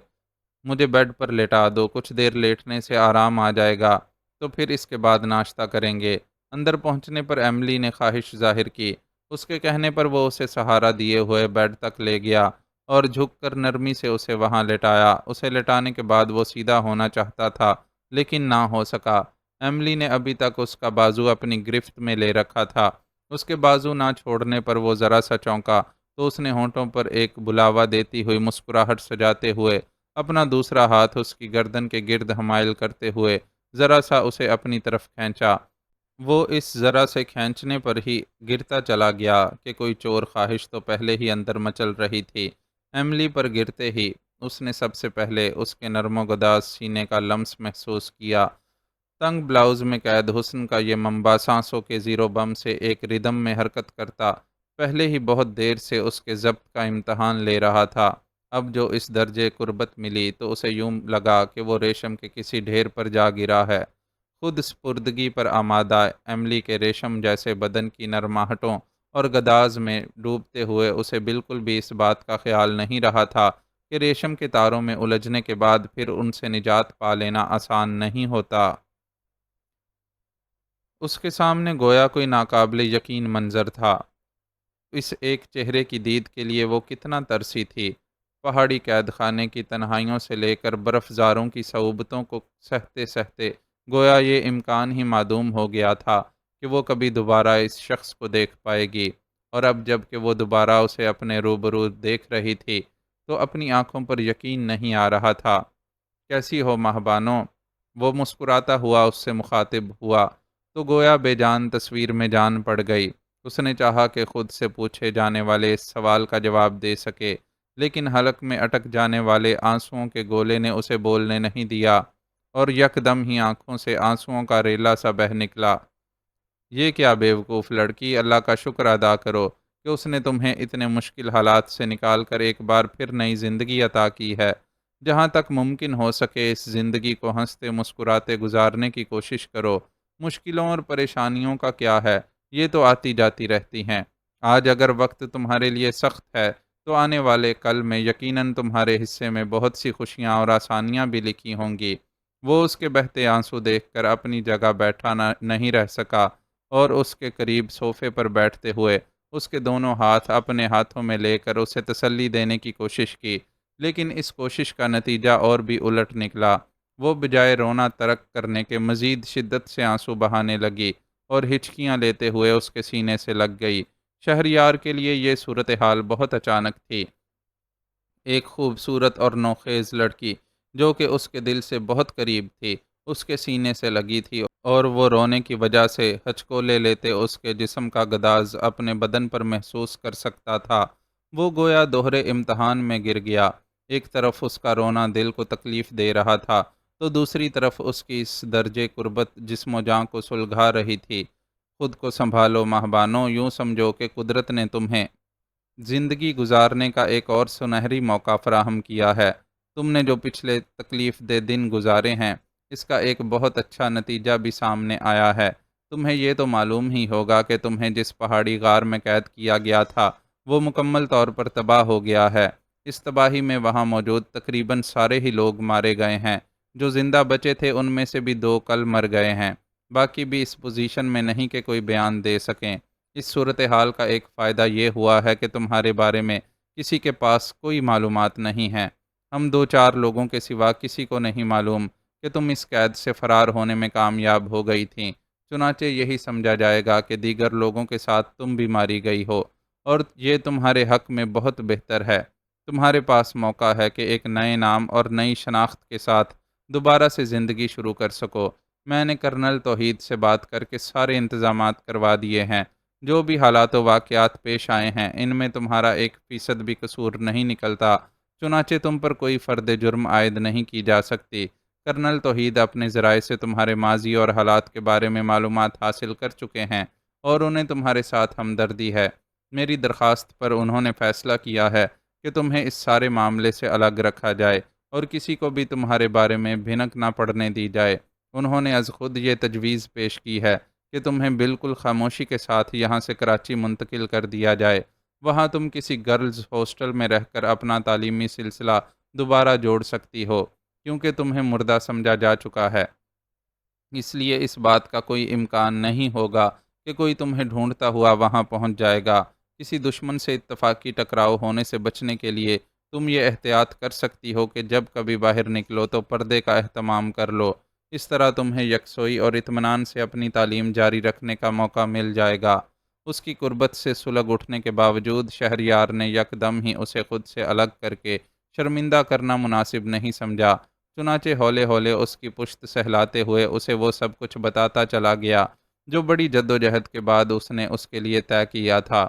مجھے بیڈ پر لیٹا دو، کچھ دیر لیٹنے سے آرام آ جائے گا تو پھر اس کے بعد ناشتہ کریں گے۔ اندر پہنچنے پر ایملی نے خواہش ظاہر کی۔ اس کے کہنے پر وہ اسے سہارا دیے ہوئے بیڈ تک لے گیا اور جھک کر نرمی سے اسے وہاں لٹایا۔ اسے لٹانے کے بعد وہ سیدھا ہونا چاہتا تھا لیکن نہ ہو سکا۔ ایملی نے ابھی تک اس کا بازو اپنی گرفت میں لے رکھا تھا۔ اس کے بازو نہ چھوڑنے پر وہ ذرا سا چونکا تو اس نے ہونٹوں پر ایک بلاوا دیتی ہوئی مسکراہٹ سجاتے ہوئے اپنا دوسرا ہاتھ اس کی گردن کے گرد حمائل کرتے ہوئے ذرا سا اسے اپنی طرف کھینچا۔ وہ اس ذرا سے کھینچنے پر ہی گرتا چلا گیا کہ کوئی چور خواہش تو پہلے ہی اندر مچل رہی تھی۔ ایملی پر گرتے ہی اس نے سب سے پہلے اس کے نرم و گداز سینے کا لمس محسوس کیا۔ تنگ بلاؤز میں قید حسن کا یہ منبع سانسوں کے زیر و بم سے ایک ردم میں حرکت کرتا پہلے ہی بہت دیر سے اس کے ضبط کا امتحان لے رہا تھا۔ اب جو اس درجے قربت ملی تو اسے یوں لگا کہ وہ ریشم کے کسی ڈھیر پر جا گرا ہے۔ خود سپردگی پر آمادہ ایملی کے ریشم جیسے بدن کی نرماہٹوں اور گداز میں ڈوبتے ہوئے اسے بالکل بھی اس بات کا خیال نہیں رہا تھا کہ ریشم کے تاروں میں الجھنے کے بعد پھر ان سے نجات پا لینا آسان نہیں ہوتا۔ اس کے سامنے گویا کوئی ناقابل یقین منظر تھا۔ اس ایک چہرے کی دید کے لیے وہ کتنا ترسی تھی۔ پہاڑی قید خانے کی تنہائیوں سے لے کر برف زاروں کی صعوبتوں کو سہتے سہتے گویا یہ امکان ہی معدوم ہو گیا تھا کہ وہ کبھی دوبارہ اس شخص کو دیکھ پائے گی، اور اب جب کہ وہ دوبارہ اسے اپنے روبرو دیکھ رہی تھی تو اپنی آنکھوں پر یقین نہیں آ رہا تھا۔ کیسی ہو ماہبانو؟ وہ مسکراتا ہوا اس سے مخاطب ہوا تو گویا بے جان تصویر میں جان پڑ گئی۔ اس نے چاہا کہ خود سے پوچھے جانے والے اس سوال کا جواب دے سکے، لیکن حلق میں اٹک جانے والے آنسوؤں کے گولے نے اسے بولنے نہیں دیا، اور یکدم ہی آنکھوں سے آنسوؤں کا ریلا سا بہہ نکلا۔ یہ کیا بیوقوف لڑکی، اللہ کا شکر ادا کرو کہ اس نے تمہیں اتنے مشکل حالات سے نکال کر ایک بار پھر نئی زندگی عطا کی ہے۔ جہاں تک ممکن ہو سکے اس زندگی کو ہنستے مسکراتے گزارنے کی کوشش کرو۔ مشکلوں اور پریشانیوں کا کیا ہے، یہ تو آتی جاتی رہتی ہیں۔ آج اگر وقت تمہارے لیے سخت ہے تو آنے والے کل میں یقیناً تمہارے حصے میں بہت سی خوشیاں اور آسانیاں بھی لکھی ہوں گی۔ وہ اس کے بہتے آنسو دیکھ کر اپنی جگہ بیٹھا نہیں رہ سکا اور اس کے قریب صوفے پر بیٹھتے ہوئے اس کے دونوں ہاتھ اپنے ہاتھوں میں لے کر اسے تسلی دینے کی کوشش کی، لیکن اس کوشش کا نتیجہ اور بھی الٹ نکلا۔ وہ بجائے رونا ترک کرنے کے مزید شدت سے آنسو بہانے لگی اور ہچکیاں لیتے ہوئے اس کے سینے سے لگ گئی۔ شہریار کے لیے یہ صورتحال بہت اچانک تھی۔ ایک خوبصورت اور نوخیز لڑکی جو کہ اس کے دل سے بہت قریب تھی اس کے سینے سے لگی تھی، اور وہ رونے کی وجہ سے ہچکولے لیتے اس کے جسم کا گداز اپنے بدن پر محسوس کر سکتا تھا۔ وہ گویا دوہرے امتحان میں گر گیا۔ ایک طرف اس کا رونا دل کو تکلیف دے رہا تھا تو دوسری طرف اس کی اس درجے قربت جسم و جان کو سلگھا رہی تھی۔ خود کو سنبھالو ماہبانو، یوں سمجھو کہ قدرت نے تمہیں زندگی گزارنے کا ایک اور سنہری موقع فراہم کیا ہے۔ تم نے جو پچھلے تکلیف دہ دن گزارے ہیں اس کا ایک بہت اچھا نتیجہ بھی سامنے آیا ہے۔ تمہیں یہ تو معلوم ہی ہوگا کہ تمہیں جس پہاڑی غار میں قید کیا گیا تھا وہ مکمل طور پر تباہ ہو گیا ہے۔ اس تباہی میں وہاں موجود تقریباً سارے ہی لوگ مارے گئے ہیں۔ جو زندہ بچے تھے ان میں سے بھی 2 کل مر گئے ہیں۔ باقی بھی اس پوزیشن میں نہیں کہ کوئی بیان دے سکیں۔ اس صورتحال کا ایک فائدہ یہ ہوا ہے کہ تمہارے بارے میں کسی کے پاس کوئی معلومات نہیں ہیں۔ ہم 2-4 لوگوں کے سوا کسی کو نہیں معلوم کہ تم اس قید سے فرار ہونے میں کامیاب ہو گئی تھیں۔ چنانچہ یہی سمجھا جائے گا کہ دیگر لوگوں کے ساتھ تم بھی ماری گئی ہو، اور یہ تمہارے حق میں بہت بہتر ہے۔ تمہارے پاس موقع ہے کہ ایک نئے نام اور نئی شناخت کے ساتھ دوبارہ سے زندگی شروع کر سکو۔ میں نے کرنل توحید سے بات کر کے سارے انتظامات کروا دیے ہیں۔ جو بھی حالات و واقعات پیش آئے ہیں ان میں تمہارا 1% بھی قصور نہیں نکلتا، چنانچہ تم پر کوئی فرد جرم عائد نہیں کی جا سکتی۔ کرنل توحید اپنے ذرائع سے تمہارے ماضی اور حالات کے بارے میں معلومات حاصل کر چکے ہیں اور انہیں تمہارے ساتھ ہمدردی ہے۔ میری درخواست پر انہوں نے فیصلہ کیا ہے کہ تمہیں اس سارے معاملے سے الگ رکھا جائے اور کسی کو بھی تمہارے بارے میں بھنک نہ پڑنے دی جائے۔ انہوں نے از خود یہ تجویز پیش کی ہے کہ تمہیں بالکل خاموشی کے ساتھ یہاں سے کراچی منتقل کر دیا جائے۔ وہاں تم کسی گرلز ہاسٹل میں رہ کر اپنا تعلیمی سلسلہ دوبارہ جوڑ سکتی ہو، کیونکہ تمہیں مردہ سمجھا جا چکا ہے۔ اس لیے اس بات کا کوئی امکان نہیں ہوگا کہ کوئی تمہیں ڈھونڈتا ہوا وہاں پہنچ جائے گا۔ کسی دشمن سے اتفاقی ٹکراؤ ہونے سے بچنے کے لیے تم یہ احتیاط کر سکتی ہو کہ جب کبھی باہر نکلو تو پردے کا اہتمام کر لو۔ اس طرح تمہیں یکسوئی اور اطمینان سے اپنی تعلیم جاری رکھنے کا موقع مل جائے گا۔ اس کی قربت سے سلگ اٹھنے کے باوجود شہریار نے یکدم ہی اسے خود سے الگ کر کے شرمندہ کرنا مناسب نہیں سمجھا۔ چنانچہ ہولے ہولے اس کی پشت سہلاتے ہوئے اسے وہ سب کچھ بتاتا چلا گیا جو بڑی جدوجہد کے بعد اس نے اس کے لیے طے کیا تھا۔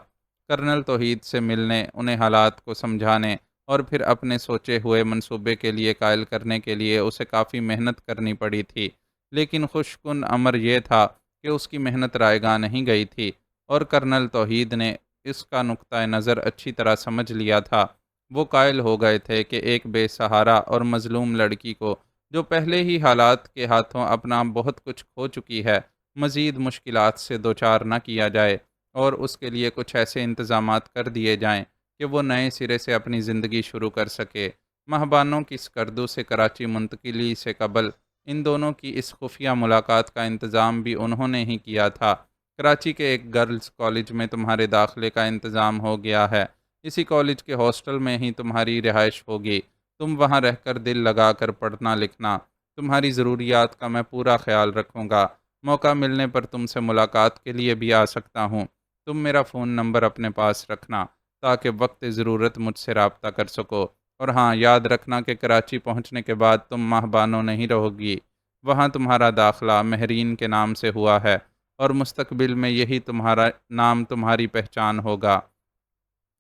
کرنل توحید سے ملنے، انہیں حالات کو سمجھانے اور پھر اپنے سوچے ہوئے منصوبے کے لیے قائل کرنے کے لیے اسے کافی محنت کرنی پڑی تھی، لیکن خوش کن امر یہ تھا کہ اس کی محنت رائے گاہ نہیں گئی تھی اور کرنل توحید نے اس کا نقطہ نظر اچھی طرح سمجھ لیا تھا۔ وہ قائل ہو گئے تھے کہ ایک بے سہارا اور مظلوم لڑکی کو، جو پہلے ہی حالات کے ہاتھوں اپنا بہت کچھ کھو چکی ہے، مزید مشکلات سے دوچار نہ کیا جائے اور اس کے لیے کچھ ایسے انتظامات کر دیے جائیں کہ وہ نئے سرے سے اپنی زندگی شروع کر سکے۔ مہبانوں کی اسکردو سے کراچی منتقلی سے قبل ان دونوں کی اس خفیہ ملاقات کا انتظام بھی انہوں نے ہی کیا تھا۔ کراچی کے ایک گرلز کالج میں تمہارے داخلے کا انتظام ہو گیا ہے۔ اسی کالج کے ہاسٹل میں ہی تمہاری رہائش ہوگی۔ تم وہاں رہ کر دل لگا کر پڑھنا لکھنا۔ تمہاری ضروریات کا میں پورا خیال رکھوں گا۔ موقع ملنے پر تم سے ملاقات کے لیے بھی آ سکتا ہوں۔ تم میرا فون نمبر اپنے پاس رکھنا تاکہ وقت ضرورت مجھ سے رابطہ کر سکو۔ اور ہاں، یاد رکھنا کہ کراچی پہنچنے کے بعد تم ماہبانوں نہیں رہو گی۔ وہاں تمہارا داخلہ مہرین کے نام سے ہوا ہے اور مستقبل میں یہی تمہارا نام تمہاری پہچان ہوگا۔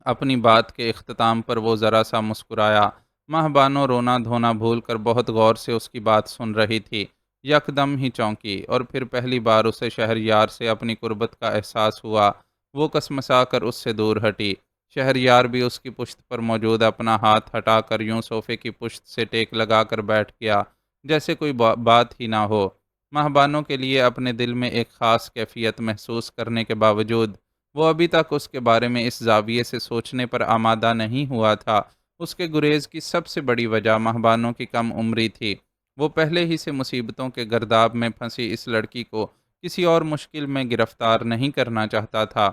اپنی بات کے اختتام پر وہ ذرا سا مسکرایا۔ ماہبانوں رونا دھونا بھول کر بہت غور سے اس کی بات سن رہی تھی۔ یکدم ہی چونکی اور پھر پہلی بار اسے شہریار سے اپنی قربت کا احساس ہوا۔ وہ کسمسا کر اس سے دور ہٹی۔ شہریار بھی اس کی پشت پر موجود اپنا ہاتھ ہٹا کر یوں صوفے کی پشت سے ٹیک لگا کر بیٹھ گیا جیسے کوئی بات ہی نہ ہو۔ ماہبانوں کے لیے اپنے دل میں ایک خاص کیفیت محسوس کرنے کے باوجود وہ ابھی تک اس کے بارے میں اس زاویے سے سوچنے پر آمادہ نہیں ہوا تھا۔ اس کے گریز کی سب سے بڑی وجہ ماہبانوں کی کم عمری تھی۔ وہ پہلے ہی سے مصیبتوں کے گرداب میں پھنسی اس لڑکی کو کسی اور مشکل میں گرفتار نہیں کرنا چاہتا تھا۔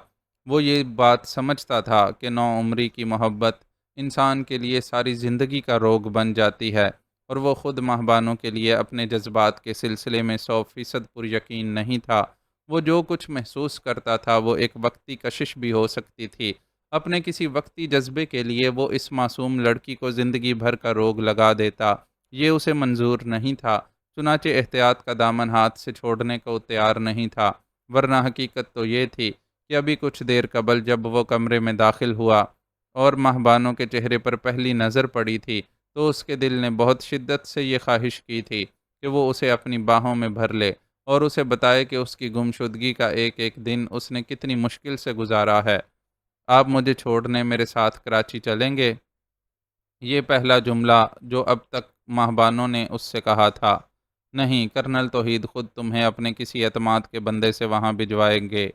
وہ یہ بات سمجھتا تھا کہ نو عمری کی محبت انسان کے لیے ساری زندگی کا روگ بن جاتی ہے، اور وہ خود ماہبانوں کے لیے اپنے جذبات کے سلسلے میں 100% پر یقین نہیں تھا۔ وہ جو کچھ محسوس کرتا تھا وہ ایک وقتی کشش بھی ہو سکتی تھی۔ اپنے کسی وقتی جذبے کے لیے وہ اس معصوم لڑکی کو زندگی بھر کا روگ لگا دیتا، یہ اسے منظور نہیں تھا۔ چنانچہ احتیاط کا دامن ہاتھ سے چھوڑنے کو تیار نہیں تھا، ورنہ حقیقت تو یہ تھی کہ ابھی کچھ دیر قبل جب وہ کمرے میں داخل ہوا اور ماہبانوں کے چہرے پر پہلی نظر پڑی تھی تو اس کے دل نے بہت شدت سے یہ خواہش کی تھی کہ وہ اسے اپنی باہوں میں بھر لے اور اسے بتائے کہ اس کی گمشدگی کا ایک ایک دن اس نے کتنی مشکل سے گزارا ہے۔ آپ مجھے چھوڑنے میرے ساتھ کراچی چلیں گے؟ یہ پہلا جملہ جو اب تک ماہبانوں نے اس سے کہا تھا۔ نہیں، کرنل توحید خود تمہیں اپنے کسی اعتماد کے بندے سے وہاں بھجوائیں گے۔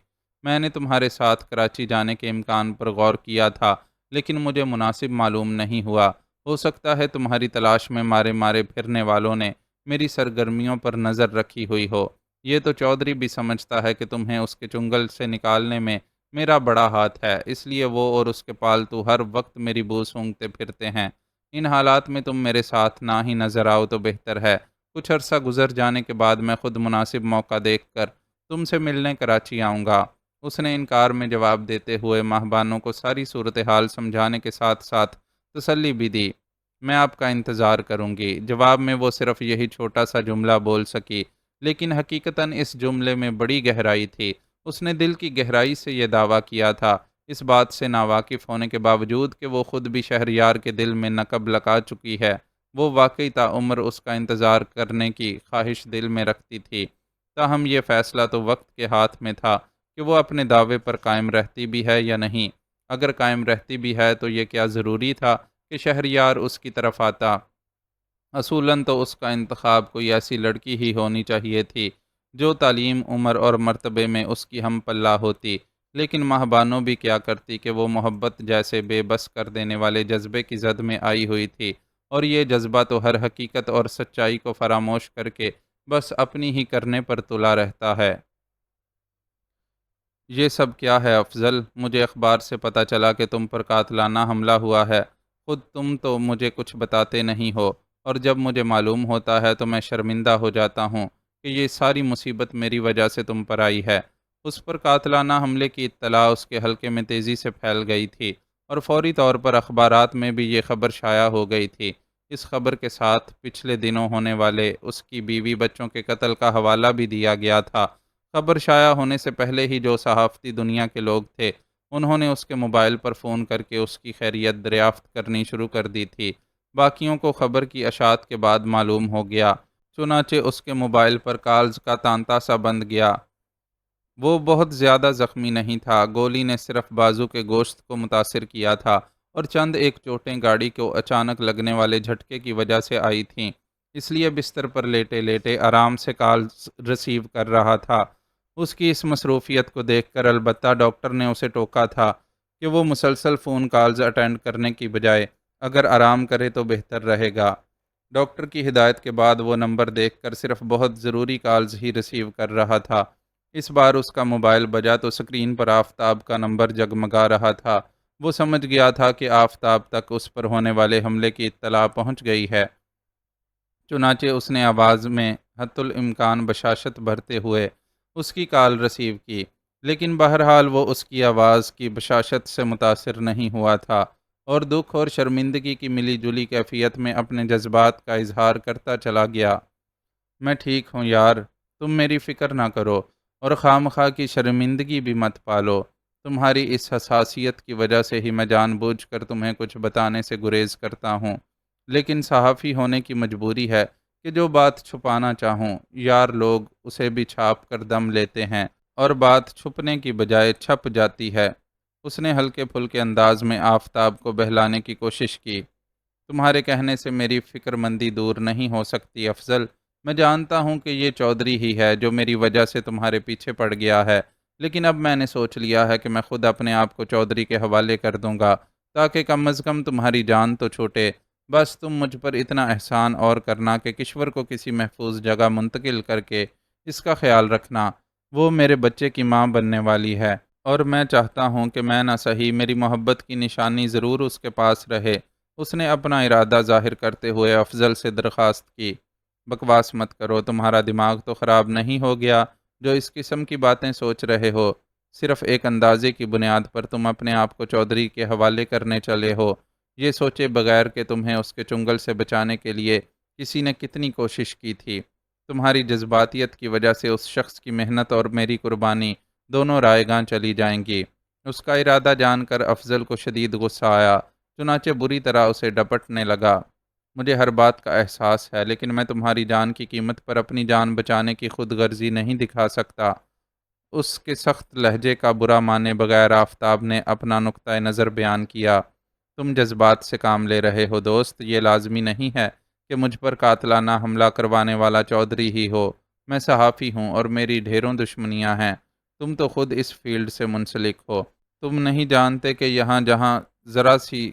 میں نے تمہارے ساتھ کراچی جانے کے امکان پر غور کیا تھا، لیکن مجھے مناسب معلوم نہیں ہوا۔ ہو سکتا ہے تمہاری تلاش میں مارے مارے پھرنے والوں نے میری سرگرمیوں پر نظر رکھی ہوئی ہو۔ یہ تو چودھری بھی سمجھتا ہے کہ تمہیں اس کے چنگل سے نکالنے میں میرا بڑا ہاتھ ہے، اس لیے وہ اور اس کے پالتو ہر وقت میری بو سونگھتے پھرتے ہیں۔ ان حالات میں تم میرے ساتھ نہ ہی نظر آؤ تو بہتر ہے۔ کچھ عرصہ گزر جانے کے بعد میں خود مناسب موقع دیکھ کر تم سے ملنے کراچی آؤں گا۔ اس نے انکار میں جواب دیتے ہوئے ماہبانوں کو ساری صورتحال سمجھانے کے ساتھ ساتھ تسلی بھی دی۔ میں آپ کا انتظار کروں گی۔ جواب میں وہ صرف یہی چھوٹا سا جملہ بول سکی، لیکن حقیقتاً اس جملے میں بڑی گہرائی تھی۔ اس نے دل کی گہرائی سے یہ دعویٰ کیا تھا، اس بات سے ناواقف ہونے کے باوجود کہ وہ خود بھی شہریار کے دل میں نقب لگا چکی ہے۔ وہ واقعی تعمر اس کا انتظار کرنے کی خواہش دل میں رکھتی تھی۔ تاہم یہ فیصلہ تو وقت کے ہاتھ میں تھا کہ وہ اپنے دعوے پر قائم رہتی بھی ہے یا نہیں۔ اگر قائم رہتی بھی ہے تو یہ کیا ضروری تھا کہ شہریار اس کی طرف آتا؟ اصولاً تو اس کا انتخاب کوئی ایسی لڑکی ہی ہونی چاہیے تھی جو تعلیم، عمر اور مرتبے میں اس کی ہم پلہ ہوتی۔ لیکن ماہبانو بھی کیا کرتی کہ وہ محبت جیسے بے بس کر دینے والے جذبے کی زد میں آئی ہوئی تھی، اور یہ جذبہ تو ہر حقیقت اور سچائی کو فراموش کر کے بس اپنی ہی کرنے پر تلا رہتا ہے۔ یہ سب کیا ہے افضل؟ مجھے اخبار سے پتہ چلا کہ تم پر قاتلانہ حملہ ہوا ہے۔ خود تم تو مجھے کچھ بتاتے نہیں ہو، اور جب مجھے معلوم ہوتا ہے تو میں شرمندہ ہو جاتا ہوں کہ یہ ساری مصیبت میری وجہ سے تم پر آئی ہے۔ اس پر قاتلانہ حملے کی اطلاع اس کے حلقے میں تیزی سے پھیل گئی تھی، اور فوری طور پر اخبارات میں بھی یہ خبر شائع ہو گئی تھی۔ اس خبر کے ساتھ پچھلے دنوں ہونے والے اس کی بیوی بچوں کے قتل کا حوالہ بھی دیا گیا تھا۔ خبر شائع ہونے سے پہلے ہی جو صحافتی دنیا کے لوگ تھے، انہوں نے اس کے موبائل پر فون کر کے اس کی خیریت دریافت کرنی شروع کر دی تھی۔ باقیوں کو خبر کی اشاعت کے بعد معلوم ہو گیا، چنانچہ اس کے موبائل پر کالز کا تانتا سا بند گیا۔ وہ بہت زیادہ زخمی نہیں تھا، گولی نے صرف بازو کے گوشت کو متاثر کیا تھا، اور چند ایک چوٹیں گاڑی کو اچانک لگنے والے جھٹکے کی وجہ سے آئی تھیں۔ اس لیے بستر پر لیٹے لیٹے آرام سے کالز ریسیو کر رہا تھا۔ اس کی اس مصروفیت کو دیکھ کر البتہ ڈاکٹر نے اسے ٹوکا تھا کہ وہ مسلسل فون کالز اٹینڈ کرنے کی بجائے اگر آرام کرے تو بہتر رہے گا۔ ڈاکٹر کی ہدایت کے بعد وہ نمبر دیکھ کر صرف بہت ضروری کالز ہی ریسیو کر رہا تھا۔ اس بار اس کا موبائل بجا تو سکرین پر آفتاب کا نمبر جگمگا رہا تھا۔ وہ سمجھ گیا تھا کہ آفتاب تک اس پر ہونے والے حملے کی اطلاع پہنچ گئی ہے۔ چنانچہ اس نے آواز میں حتی الامکان بشاشت بھرتے ہوئے اس کی کال ریسیو کی، لیکن بہرحال وہ اس کی آواز کی بشاشت سے متاثر نہیں ہوا تھا، اور دکھ اور شرمندگی کی ملی جلی کیفیت میں اپنے جذبات کا اظہار کرتا چلا گیا۔ میں ٹھیک ہوں یار، تم میری فکر نہ کرو، اور خواہ کی شرمندگی بھی مت پالو۔ تمہاری اس حساسیت کی وجہ سے ہی میں جان بوجھ کر تمہیں کچھ بتانے سے گریز کرتا ہوں، لیکن صحافی ہونے کی مجبوری ہے کہ جو بات چھپانا چاہوں یار لوگ اسے بھی چھاپ کر دم لیتے ہیں، اور بات چھپنے کی بجائے چھپ جاتی ہے۔ اس نے ہلکے پھلکے انداز میں آفتاب کو بہلانے کی کوشش کی۔ تمہارے کہنے سے میری فکر مندی دور نہیں ہو سکتی افضل۔ میں جانتا ہوں کہ یہ چودھری ہی ہے جو میری وجہ سے تمہارے پیچھے پڑ گیا ہے، لیکن اب میں نے سوچ لیا ہے کہ میں خود اپنے آپ کو چودھری کے حوالے کر دوں گا، تاکہ کم از کم تمہاری جان تو چھوٹے۔ بس تم مجھ پر اتنا احسان اور کرنا کہ کشور کو کسی محفوظ جگہ منتقل کر کے اس کا خیال رکھنا۔ وہ میرے بچے کی ماں بننے والی ہے، اور میں چاہتا ہوں کہ میں نہ صحیح میری محبت کی نشانی ضرور اس کے پاس رہے۔ اس نے اپنا ارادہ ظاہر کرتے ہوئے افضل سے درخواست کی۔ بکواس مت کرو، تمہارا دماغ تو خراب نہیں ہو گیا جو اس قسم کی باتیں سوچ رہے ہو؟ صرف ایک اندازے کی بنیاد پر تم اپنے آپ کو چودھری کے حوالے کرنے چلے ہو، یہ سوچے بغیر کہ تمہیں اس کے چنگل سے بچانے کے لیے کسی نے کتنی کوشش کی تھی۔ تمہاری جذباتیت کی وجہ سے اس شخص کی محنت اور میری قربانی دونوں رائے گاں چلی جائیں گی۔ اس کا ارادہ جان کر افضل کو شدید غصہ آیا، چنانچہ بری طرح اسے ڈپٹنے لگا۔ مجھے ہر بات کا احساس ہے، لیکن میں تمہاری جان کی قیمت پر اپنی جان بچانے کی خود غرضی نہیں دکھا سکتا۔ اس کے سخت لہجے کا برا مانے بغیر آفتاب نے اپنا نقطۂ نظر بیان کیا۔ تم جذبات سے کام لے رہے ہو دوست، یہ لازمی نہیں ہے کہ مجھ پر قاتلانہ حملہ کروانے والا چودھری ہی ہو۔ میں صحافی ہوں اور میری ڈھیروں دشمنیاں ہیں۔ تم تو خود اس فیلڈ سے منسلک ہو۔ تم نہیں جانتے کہ یہاں جہاں ذرا سی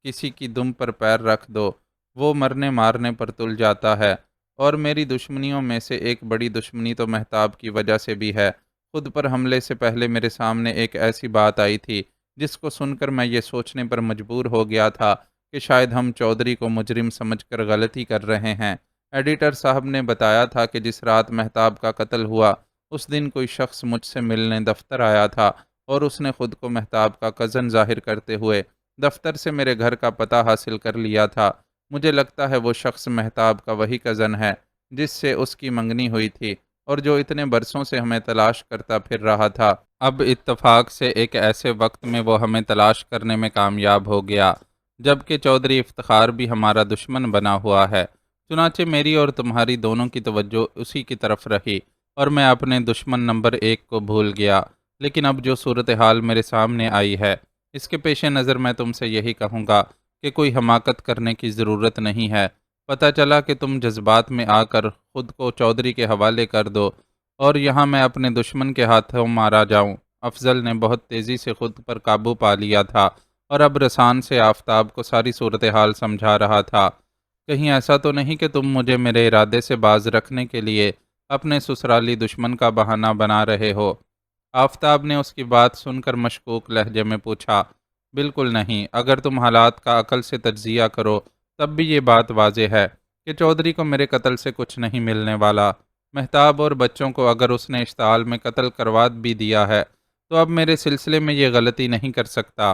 کسی کی دم پر پیر رکھ دو، وہ مرنے مارنے پر تل جاتا ہے۔ اور میری دشمنیوں میں سے ایک بڑی دشمنی تو مہتاب کی وجہ سے بھی ہے۔ خود پر حملے سے پہلے میرے سامنے ایک ایسی بات آئی تھی جس کو سن کر میں یہ سوچنے پر مجبور ہو گیا تھا کہ شاید ہم چودھری کو مجرم سمجھ کر غلطی کر رہے ہیں۔ ایڈیٹر صاحب نے بتایا تھا کہ جس رات مہتاب کا قتل ہوا اس دن کوئی شخص مجھ سے ملنے دفتر آیا تھا اور اس نے خود کو مہتاب کا کزن ظاہر کرتے ہوئے دفتر سے میرے گھر کا پتہ حاصل کر لیا تھا۔ مجھے لگتا ہے وہ شخص مہتاب کا وہی کزن ہے جس سے اس کی منگنی ہوئی تھی اور جو اتنے برسوں سے ہمیں تلاش کرتا پھر رہا تھا۔ اب اتفاق سے ایک ایسے وقت میں وہ ہمیں تلاش کرنے میں کامیاب ہو گیا جبکہ چودھری افتخار بھی ہمارا دشمن بنا ہوا ہے۔ چنانچہ میری اور تمہاری دونوں کی توجہ اسی کی طرف رہی اور میں اپنے دشمن نمبر 1 کو بھول گیا۔ لیکن اب جو صورتحال میرے سامنے آئی ہے اس کے پیش نظر میں تم سے یہی کہوں گا کہ کوئی حماقت کرنے کی ضرورت نہیں ہے۔ پتہ چلا کہ تم جذبات میں آ کر خود کو چودھری کے حوالے کر دو اور یہاں میں اپنے دشمن کے ہاتھوں مارا جاؤں۔ افضل نے بہت تیزی سے خود پر قابو پا لیا تھا اور اب رسان سے آفتاب کو ساری صورتحال سمجھا رہا تھا۔ کہیں ایسا تو نہیں کہ تم مجھے میرے ارادے سے باز رکھنے کے لیے اپنے سسرالی دشمن کا بہانہ بنا رہے ہو؟ آفتاب نے اس کی بات سن کر مشکوک لہجے میں پوچھا۔ بالکل نہیں، اگر تم حالات کا عقل سے تجزیہ کرو تب بھی یہ بات واضح ہے کہ چودھری کو میرے قتل سے کچھ نہیں ملنے والا۔ مہتاب اور بچوں کو اگر اس نے اشتعال میں قتل کروا بھی دیا ہے تو اب میرے سلسلے میں یہ غلطی نہیں کر سکتا۔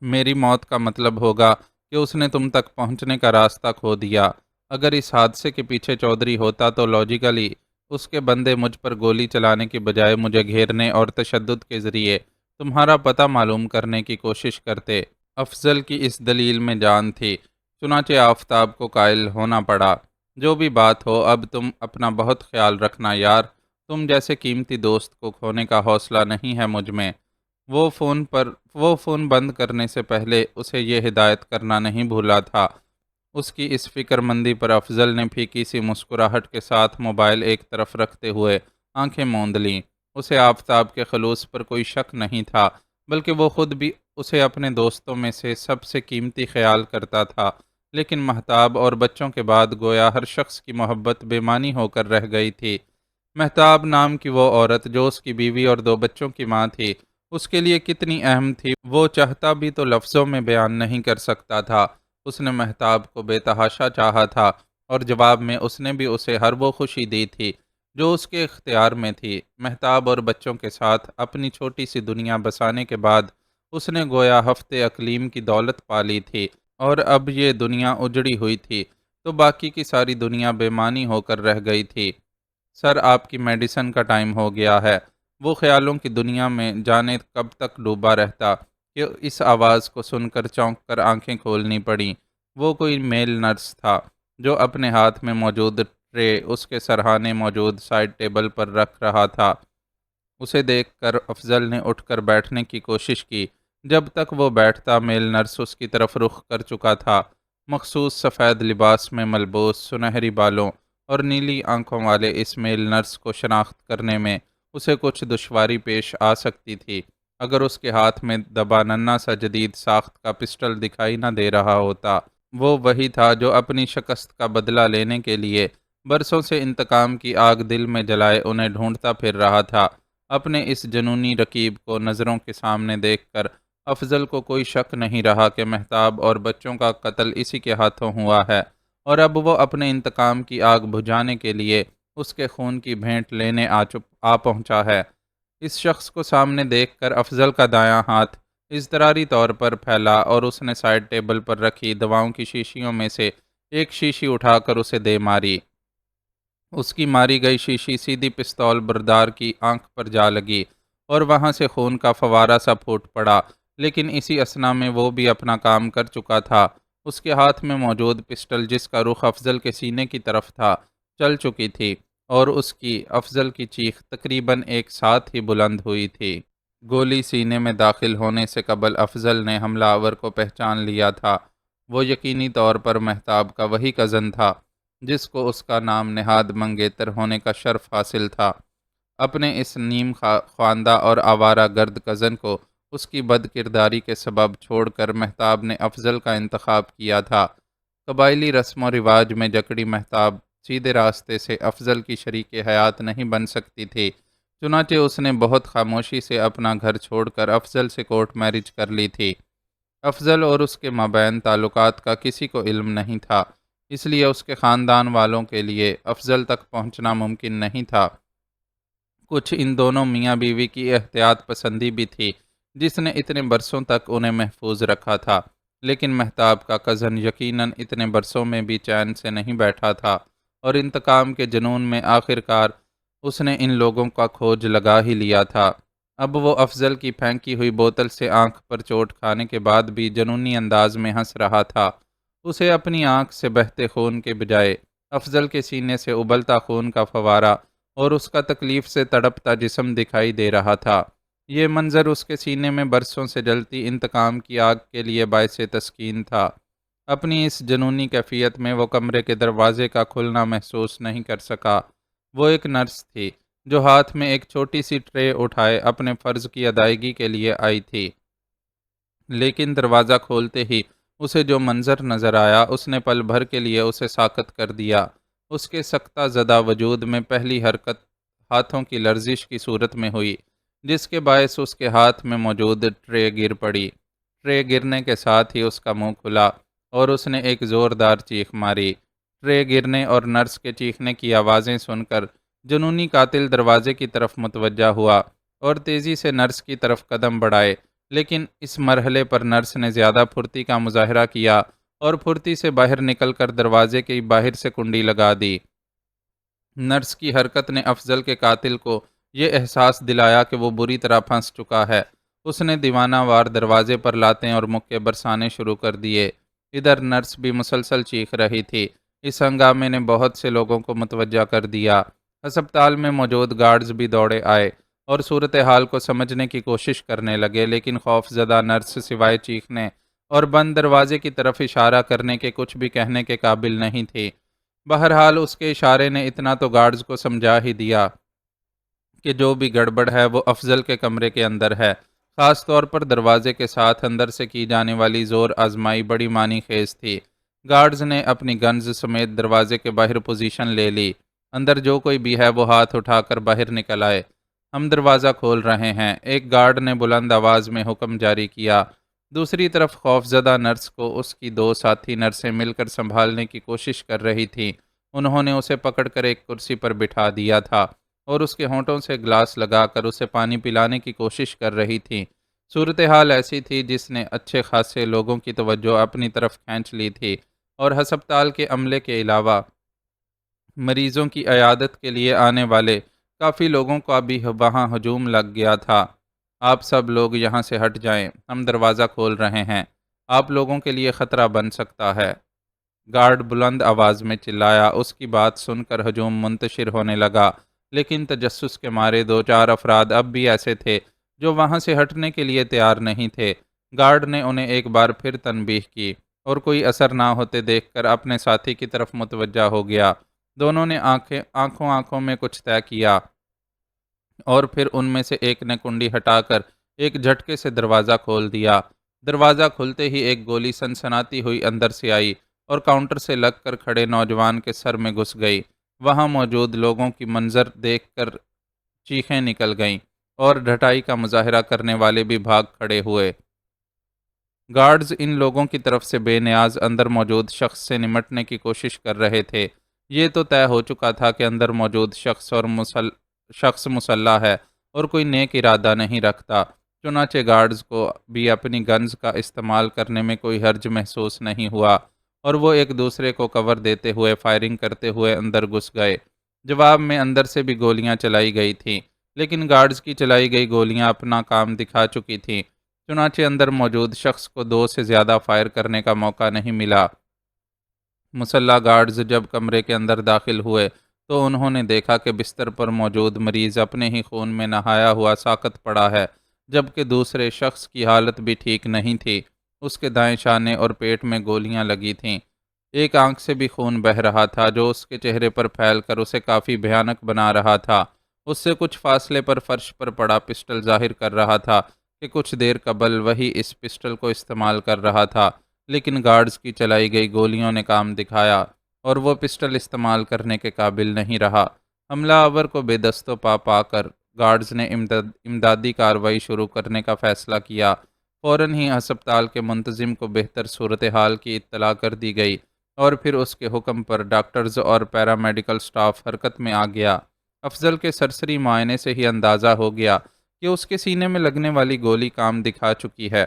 میری موت کا مطلب ہوگا کہ اس نے تم تک پہنچنے کا راستہ کھو دیا۔ اگر اس حادثے کے پیچھے چودھری ہوتا تو لاجیکلی اس کے بندے مجھ پر گولی چلانے کی بجائے مجھے گھیرنے اور تشدد کے ذریعے تمہارا پتہ معلوم کرنے کی کوشش کرتے۔ افضل کی اس دلیل میں جان تھی، چنانچہ آفتاب کو قائل ہونا پڑا۔ جو بھی بات ہو اب تم اپنا بہت خیال رکھنا یار، تم جیسے قیمتی دوست کو کھونے کا حوصلہ نہیں ہے مجھ میں۔ وہ فون بند کرنے سے پہلے اسے یہ ہدایت کرنا نہیں بھولا تھا۔ اس کی اس فکر مندی پر افضل نے پھیکی سی مسکراہٹ کے ساتھ موبائل ایک طرف رکھتے ہوئے آنکھیں موند لیں۔ اسے آفتاب کے خلوص پر کوئی شک نہیں تھا، بلکہ وہ خود بھی اسے اپنے دوستوں میں سے سب سے قیمتی خیال کرتا تھا۔ لیکن مہتاب اور بچوں کے بعد گویا ہر شخص کی محبت بے معنی ہو کر رہ گئی تھی۔ مہتاب نام کی وہ عورت جو اس کی بیوی اور 2 بچوں کی ماں تھی، اس کے لیے کتنی اہم تھی وہ چاہتا بھی تو لفظوں میں بیان نہیں کر سکتا تھا۔ اس نے مہتاب کو بے تحاشا چاہا تھا اور جواب میں اس نے بھی اسے ہر وہ خوشی دی تھی جو اس کے اختیار میں تھی۔ مہتاب اور بچوں کے ساتھ اپنی چھوٹی سی دنیا بسانے کے بعد اس نے گویا ہفتے اقلیم کی دولت پا لی تھی اور اب یہ دنیا اجڑی ہوئی تھی تو باقی کی ساری دنیا بے معنی ہو کر رہ گئی تھی۔ سر آپ کی میڈیسن کا ٹائم ہو گیا ہے۔ وہ خیالوں کی دنیا میں جانے کب تک ڈوبا رہتا کہ اس آواز کو سن کر چونک کر آنکھیں کھولنی پڑیں۔ وہ کوئی میل نرس تھا جو اپنے ہاتھ میں موجود ٹرے اس کے سرہانے موجود سائڈ ٹیبل پر رکھ رہا تھا۔ اسے دیکھ کر افضل نے اٹھ کر بیٹھنے کی کوشش کی۔ جب تک وہ بیٹھتا میل نرس اس کی طرف رخ کر چکا تھا۔ مخصوص سفید لباس میں ملبوس، سنہری بالوں اور نیلی آنکھوں والے اس میل نرس کو شناخت کرنے میں اسے کچھ دشواری پیش آ سکتی تھی اگر اس کے ہاتھ میں دبا ننھا سا جدید ساخت کا پسٹل دکھائی نہ دے رہا ہوتا۔ وہ وہی تھا جو اپنی شکست کا بدلہ لینے کے لیے برسوں سے انتقام کی آگ دل میں جلائے انہیں ڈھونڈتا پھر رہا تھا۔ اپنے اس جنونی رکیب کو نظروں کے سامنے دیکھ کر افضل کو کوئی شک نہیں رہا کہ مہتاب اور بچوں کا قتل اسی کے ہاتھوں ہوا ہے اور اب وہ اپنے انتقام کی آگ بجھانے کے لیے اس کے خون کی بھینٹ لینے آ پہنچا ہے۔ اس شخص کو سامنے دیکھ کر افضل کا دایاں ہاتھ اضطراری طور پر پھیلا اور اس نے سائڈ ٹیبل پر رکھی دواؤں کی شیشیوں میں سے ایک شیشی اٹھا کر اسے دے ماری۔ اس کی ماری گئی شیشی سیدھی پستول بردار کی آنکھ پر جا لگی اور وہاں سے خون کا فوارہ سا پھوٹ پڑا، لیکن اسی اثنا میں وہ بھی اپنا کام کر چکا تھا۔ اس کے ہاتھ میں موجود پسٹل جس کا رخ افضل کے سینے کی طرف تھا چل چکی تھی اور اس کی افضل کی چیخ تقریباً ایک ساتھ ہی بلند ہوئی تھی۔ گولی سینے میں داخل ہونے سے قبل افضل نے حملہ آور کو پہچان لیا تھا۔ وہ یقینی طور پر مہتاب کا وہی کزن تھا جس کو اس کا نام نہاد منگیتر ہونے کا شرف حاصل تھا۔ اپنے اس نیم خواندہ اور آوارہ گرد کزن کو اس کی بد کرداری کے سبب چھوڑ کر مہتاب نے افضل کا انتخاب کیا تھا۔ قبائلی رسم و رواج میں جکڑی مہتاب سیدھے راستے سے افضل کی شریک حیات نہیں بن سکتی تھی، چنانچہ اس نے بہت خاموشی سے اپنا گھر چھوڑ کر افضل سے کورٹ میرج کر لی تھی۔ افضل اور اس کے مابین تعلقات کا کسی کو علم نہیں تھا، اس لیے اس کے خاندان والوں کے لیے افضل تک پہنچنا ممکن نہیں تھا۔ کچھ ان دونوں میاں بیوی کی احتیاط پسندی بھی تھی جس نے اتنے برسوں تک انہیں محفوظ رکھا تھا، لیکن مہتاب کا کزن یقیناً اتنے برسوں میں بھی چین سے نہیں بیٹھا تھا اور انتقام کے جنون میں آخرکار اس نے ان لوگوں کا کھوج لگا ہی لیا تھا۔ اب وہ افضل کی پھینکی ہوئی بوتل سے آنکھ پر چوٹ کھانے کے بعد بھی جنونی انداز میں ہنس رہا تھا۔ اسے اپنی آنکھ سے بہتے خون کے بجائے افضل کے سینے سے ابلتا خون کا فوارہ اور اس کا تکلیف سے تڑپتا جسم دکھائی دے رہا تھا۔ یہ منظر اس کے سینے میں برسوں سے جلتی انتقام کی آگ کے لیے باعث تسکین تھا۔ اپنی اس جنونی کیفیت میں وہ کمرے کے دروازے کا کھلنا محسوس نہیں کر سکا۔ وہ ایک نرس تھی جو ہاتھ میں ایک چھوٹی سی ٹرے اٹھائے اپنے فرض کی ادائیگی کے لیے آئی تھی، لیکن دروازہ کھولتے ہی اسے جو منظر نظر آیا اس نے پل بھر کے لیے اسے ساکت کر دیا۔ اس کے سکتہ زدہ وجود میں پہلی حرکت ہاتھوں کی لرزش کی صورت میں ہوئی، جس کے باعث اس کے ہاتھ میں موجود ٹرے گر پڑی۔ ٹرے گرنے کے ساتھ ہی اس کا منہ کھلا اور اس نے ایک زوردار چیخ ماری۔ ٹرے گرنے اور نرس کے چیخنے کی آوازیں سن کر جنونی قاتل دروازے کی طرف متوجہ ہوا اور تیزی سے نرس کی طرف قدم بڑھائے، لیکن اس مرحلے پر نرس نے زیادہ پھرتی کا مظاہرہ کیا اور پھرتی سے باہر نکل کر دروازے کے باہر سے کنڈی لگا دی۔ نرس کی حرکت نے افضل کے قاتل کو یہ احساس دلایا کہ وہ بری طرح پھنس چکا ہے۔ اس نے دیوانہ وار دروازے پر لاتیں اور مکے برسانے شروع کر دیے۔ ادھر نرس بھی مسلسل چیخ رہی تھی۔ اس ہنگامے نے بہت سے لوگوں کو متوجہ کر دیا۔ ہسپتال میں موجود گارڈز بھی دوڑے آئے اور صورتحال کو سمجھنے کی کوشش کرنے لگے، لیکن خوف زدہ نرس سوائے چیخنے اور بند دروازے کی طرف اشارہ کرنے کے کچھ بھی کہنے کے قابل نہیں تھی۔ بہرحال اس کے اشارے نے اتنا تو گارڈز کو سمجھا ہی دیا کہ جو بھی گڑبڑ ہے وہ افضل کے کمرے کے اندر ہے۔ خاص طور پر دروازے کے ساتھ اندر سے کی جانے والی زور آزمائی بڑی معنی خیز تھی۔ گارڈز نے اپنی گنز سمیت دروازے کے باہر پوزیشن لے لی۔ اندر جو کوئی بھی ہے وہ ہاتھ اٹھا کر باہر نکل آئے۔ ہم دروازہ کھول رہے ہیں، ایک گارڈ نے بلند آواز میں حکم جاری کیا۔ دوسری طرف خوفزدہ نرس کو اس کی دو ساتھی نرسیں مل کر سنبھالنے کی کوشش کر رہی تھیں۔ انہوں نے اسے پکڑ کر ایک کرسی پر بٹھا دیا تھا اور اس کے ہونٹوں سے گلاس لگا کر اسے پانی پلانے کی کوشش کر رہی تھیں۔ صورتحال ایسی تھی جس نے اچھے خاصے لوگوں کی توجہ اپنی طرف کھینچ لی تھی اور ہسپتال کے عملے کے علاوہ مریضوں کی عیادت کے لیے آنے والے کافی لوگوں کا بھی وہاں ہجوم لگ گیا تھا۔ آپ سب لوگ یہاں سے ہٹ جائیں، ہم دروازہ کھول رہے ہیں، آپ لوگوں کے لیے خطرہ بن سکتا ہے۔ گارڈ بلند آواز میں چلایا۔ اس کی بات سن کر ہجوم منتشر ہونے لگا، لیکن تجسس کے مارے دو چار افراد اب بھی ایسے تھے جو وہاں سے ہٹنے کے لیے تیار نہیں تھے۔ گارڈ نے انہیں ایک بار پھر تنبیہ کی اور کوئی اثر نہ ہوتے دیکھ کر اپنے ساتھی کی طرف متوجہ ہو گیا۔ دونوں نے آنکھوں میں کچھ طے کیا اور پھر ان میں سے ایک نے کنڈی ہٹا کر ایک جھٹکے سے دروازہ کھول دیا۔ دروازہ کھلتے ہی ایک گولی سنسناتی ہوئی اندر سے آئی اور کاؤنٹر سے لگ کر کھڑے نوجوان کے سر میں گھس گئی۔ وہاں موجود لوگوں کی منظر دیکھ کر چیخیں نکل گئیں اور ڈھٹائی کا مظاہرہ کرنے والے بھی بھاگ کھڑے ہوئے۔ گارڈز ان لوگوں کی طرف سے بے نیاز اندر موجود شخص سے نمٹنے کی کوشش کر رہے تھے۔ یہ تو طے ہو چکا تھا کہ اندر موجود شخص مسلح ہے اور کوئی نیک ارادہ نہیں رکھتا، چنانچہ گارڈز کو بھی اپنی گنز کا استعمال کرنے میں کوئی حرج محسوس نہیں ہوا اور وہ ایک دوسرے کو کور دیتے ہوئے فائرنگ کرتے ہوئے اندر گھس گئے۔ جواب میں اندر سے بھی گولیاں چلائی گئی تھیں، لیکن گارڈز کی چلائی گئی گولیاں اپنا کام دکھا چکی تھیں، چنانچہ اندر موجود شخص کو دو سے زیادہ فائر کرنے کا موقع نہیں ملا۔ مسلح گارڈز جب کمرے کے اندر داخل ہوئے تو انہوں نے دیکھا کہ بستر پر موجود مریض اپنے ہی خون میں نہایا ہوا ساکت پڑا ہے، جبکہ دوسرے شخص کی حالت بھی ٹھیک نہیں تھی۔ اس کے دائیں شانے اور پیٹ میں گولیاں لگی تھیں۔ ایک آنکھ سے بھی خون بہہ رہا تھا جو اس کے چہرے پر پھیل کر اسے کافی بھیانک بنا رہا تھا۔ اس سے کچھ فاصلے پر فرش پر پڑا پسٹل ظاہر کر رہا تھا کہ کچھ دیر قبل وہی اس پسٹل کو استعمال کر رہا تھا، لیکن گارڈز کی چلائی گئی گولیوں نے کام دکھایا اور وہ پسٹل استعمال کرنے کے قابل نہیں رہا۔ حملہ آور کو بے دست و پا پا کر گارڈز نے امدادی کارروائی شروع کرنے کا فیصلہ کیا۔ فوراً ہی ہسپتال کے منتظم کو بہتر صورتحال کی اطلاع کر دی گئی اور پھر اس کے حکم پر ڈاکٹرز اور پیرامیڈیکل سٹاف حرکت میں آ گیا۔ افضل کے سرسری معائنے سے ہی اندازہ ہو گیا کہ اس کے سینے میں لگنے والی گولی کام دکھا چکی ہے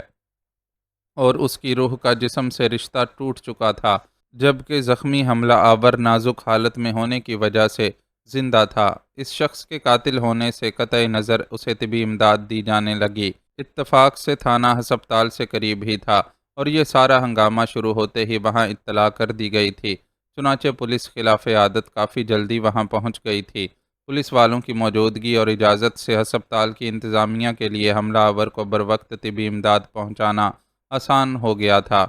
اور اس کی روح کا جسم سے رشتہ ٹوٹ چکا تھا، جبکہ زخمی حملہ آور نازک حالت میں ہونے کی وجہ سے زندہ تھا۔ اس شخص کے قاتل ہونے سے قطع نظر اسے طبی امداد دی جانے لگی۔ اتفاق سے تھانہ ہسپتال سے قریب ہی تھا اور یہ سارا ہنگامہ شروع ہوتے ہی وہاں اطلاع کر دی گئی تھی۔ چنانچہ پولیس خلاف عادت کافی جلدی وہاں پہنچ گئی تھی۔ پولیس والوں کی موجودگی اور اجازت سے ہسپتال کی انتظامیہ کے لیے حملہ آور کو بروقت طبی امداد پہنچانا آسان ہو گیا تھا،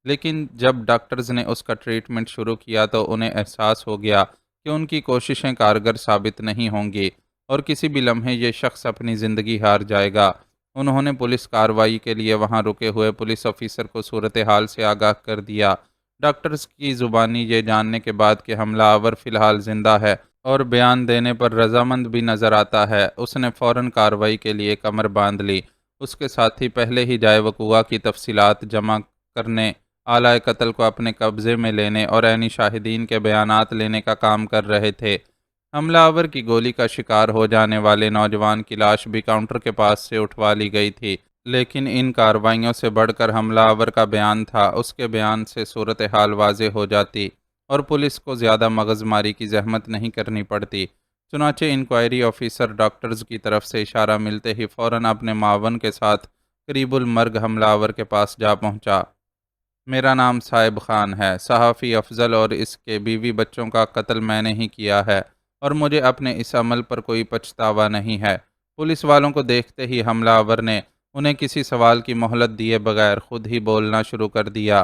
لیکن جب ڈاکٹرز نے اس کا ٹریٹمنٹ شروع کیا تو انہیں احساس ہو گیا کہ ان کی کوششیں کارگر ثابت نہیں ہوں گی اور کسی بھی لمحے یہ شخص اپنی زندگی ہار جائے گا۔ انہوں نے پولیس کارروائی کے لیے وہاں رکے ہوئے پولیس آفیسر کو صورتحال سے آگاہ کر دیا۔ ڈاکٹرز کی زبانی یہ جاننے کے بعد کہ حملہ آور فی الحال زندہ ہے اور بیان دینے پر رضامند بھی نظر آتا ہے، اس نے فوراً کارروائی کے لیے کمر باندھ لی۔ اس کے ساتھی پہلے ہی جائے وقوع کی تفصیلات جمع کرنے، آلہ قتل کو اپنے قبضے میں لینے اور عینی شاہدین کے بیانات لینے کا کام کر رہے تھے۔ حملہ آور کی گولی کا شکار ہو جانے والے نوجوان کی لاش بھی کاؤنٹر کے پاس سے اٹھوا لی گئی تھی، لیکن ان کارروائیوں سے بڑھ کر حملہ آور کا بیان تھا۔ اس کے بیان سے صورتحال واضح ہو جاتی اور پولیس کو زیادہ مغز ماری کی زحمت نہیں کرنی پڑتی۔ چنانچہ انکوائری آفیسر ڈاکٹرز کی طرف سے اشارہ ملتے ہی فوراً اپنے معاون کے ساتھ قریب المرگ حملہ آور کے پاس جا پہنچا۔ میرا نام صائب خان ہے، صحافی افضل اور اس کے بیوی بچوں کا قتل میں نے ہی کیا ہے اور مجھے اپنے اس عمل پر کوئی پچھتاوا نہیں ہے۔ پولیس والوں کو دیکھتے ہی حملہ آور نے انہیں کسی سوال کی مہلت دیے بغیر خود ہی بولنا شروع کر دیا۔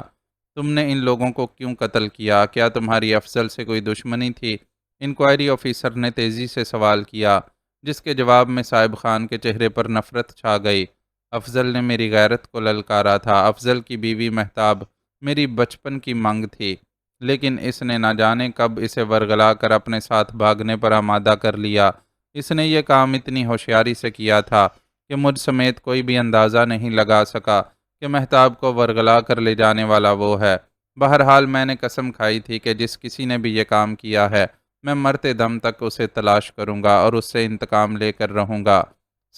تم نے ان لوگوں کو کیوں قتل کیا؟ کیا تمہاری افضل سے کوئی دشمنی تھی؟ انکوائری آفیسر نے تیزی سے سوال کیا، جس کے جواب میں صائب خان کے چہرے پر نفرت چھا گئی۔ افضل نے میری غیرت کو للکارا تھا۔ افضل کی بیوی مہتاب میری بچپن کی منگ تھی، لیکن اس نے نہ جانے کب اسے ورغلا کر اپنے ساتھ بھاگنے پر آمادہ کر لیا۔ اس نے یہ کام اتنی ہوشیاری سے کیا تھا کہ مجھ سمیت کوئی بھی اندازہ نہیں لگا سکا کہ مہتاب کو ورغلا کر لے جانے والا وہ ہے۔ بہرحال میں نے قسم کھائی تھی کہ جس کسی نے بھی یہ کام کیا ہے، میں مرتے دم تک اسے تلاش کروں گا اور اس سے انتقام لے کر رہوں گا۔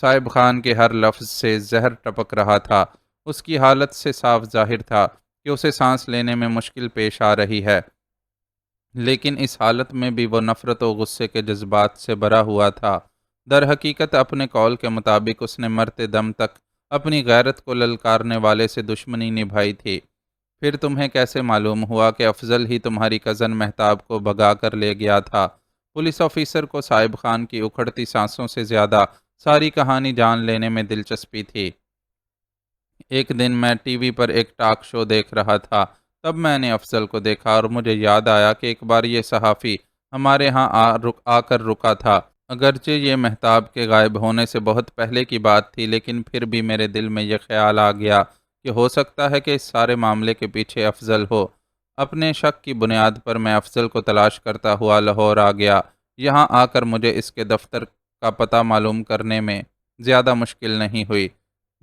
صائب خان کے ہر لفظ سے زہر ٹپک رہا تھا۔ اس کی حالت سے صاف ظاہر تھا کہ اسے سانس لینے میں مشکل پیش آ رہی ہے، لیکن اس حالت میں بھی وہ نفرت و غصے کے جذبات سے بھرا ہوا تھا۔ در حقیقت اپنے قول کے مطابق اس نے مرتے دم تک اپنی غیرت کو للکارنے والے سے دشمنی نبھائی تھی۔ پھر تمہیں کیسے معلوم ہوا کہ افضل ہی تمہاری کزن مہتاب کو بھگا کر لے گیا تھا؟ پولیس آفیسر کو صائب خان کی اکھڑتی سانسوں سے زیادہ ساری کہانی جان لینے میں دلچسپی تھی۔ ایک دن میں ٹی وی پر ایک ٹاک شو دیکھ رہا تھا، تب میں نے افضل کو دیکھا اور مجھے یاد آیا کہ ایک بار یہ صحافی ہمارے ہاں آ کر رکا تھا۔ اگرچہ یہ مہتاب کے غائب ہونے سے بہت پہلے کی بات تھی، لیکن پھر بھی میرے دل میں یہ خیال آ گیا کہ ہو سکتا ہے کہ اس سارے معاملے کے پیچھے افضل ہو۔ اپنے شک کی بنیاد پر میں افضل کو تلاش کرتا ہوا لاہور آ گیا۔ یہاں آ کر مجھے اس کے دفتر کا پتہ معلوم کرنے میں زیادہ مشکل نہیں ہوئی۔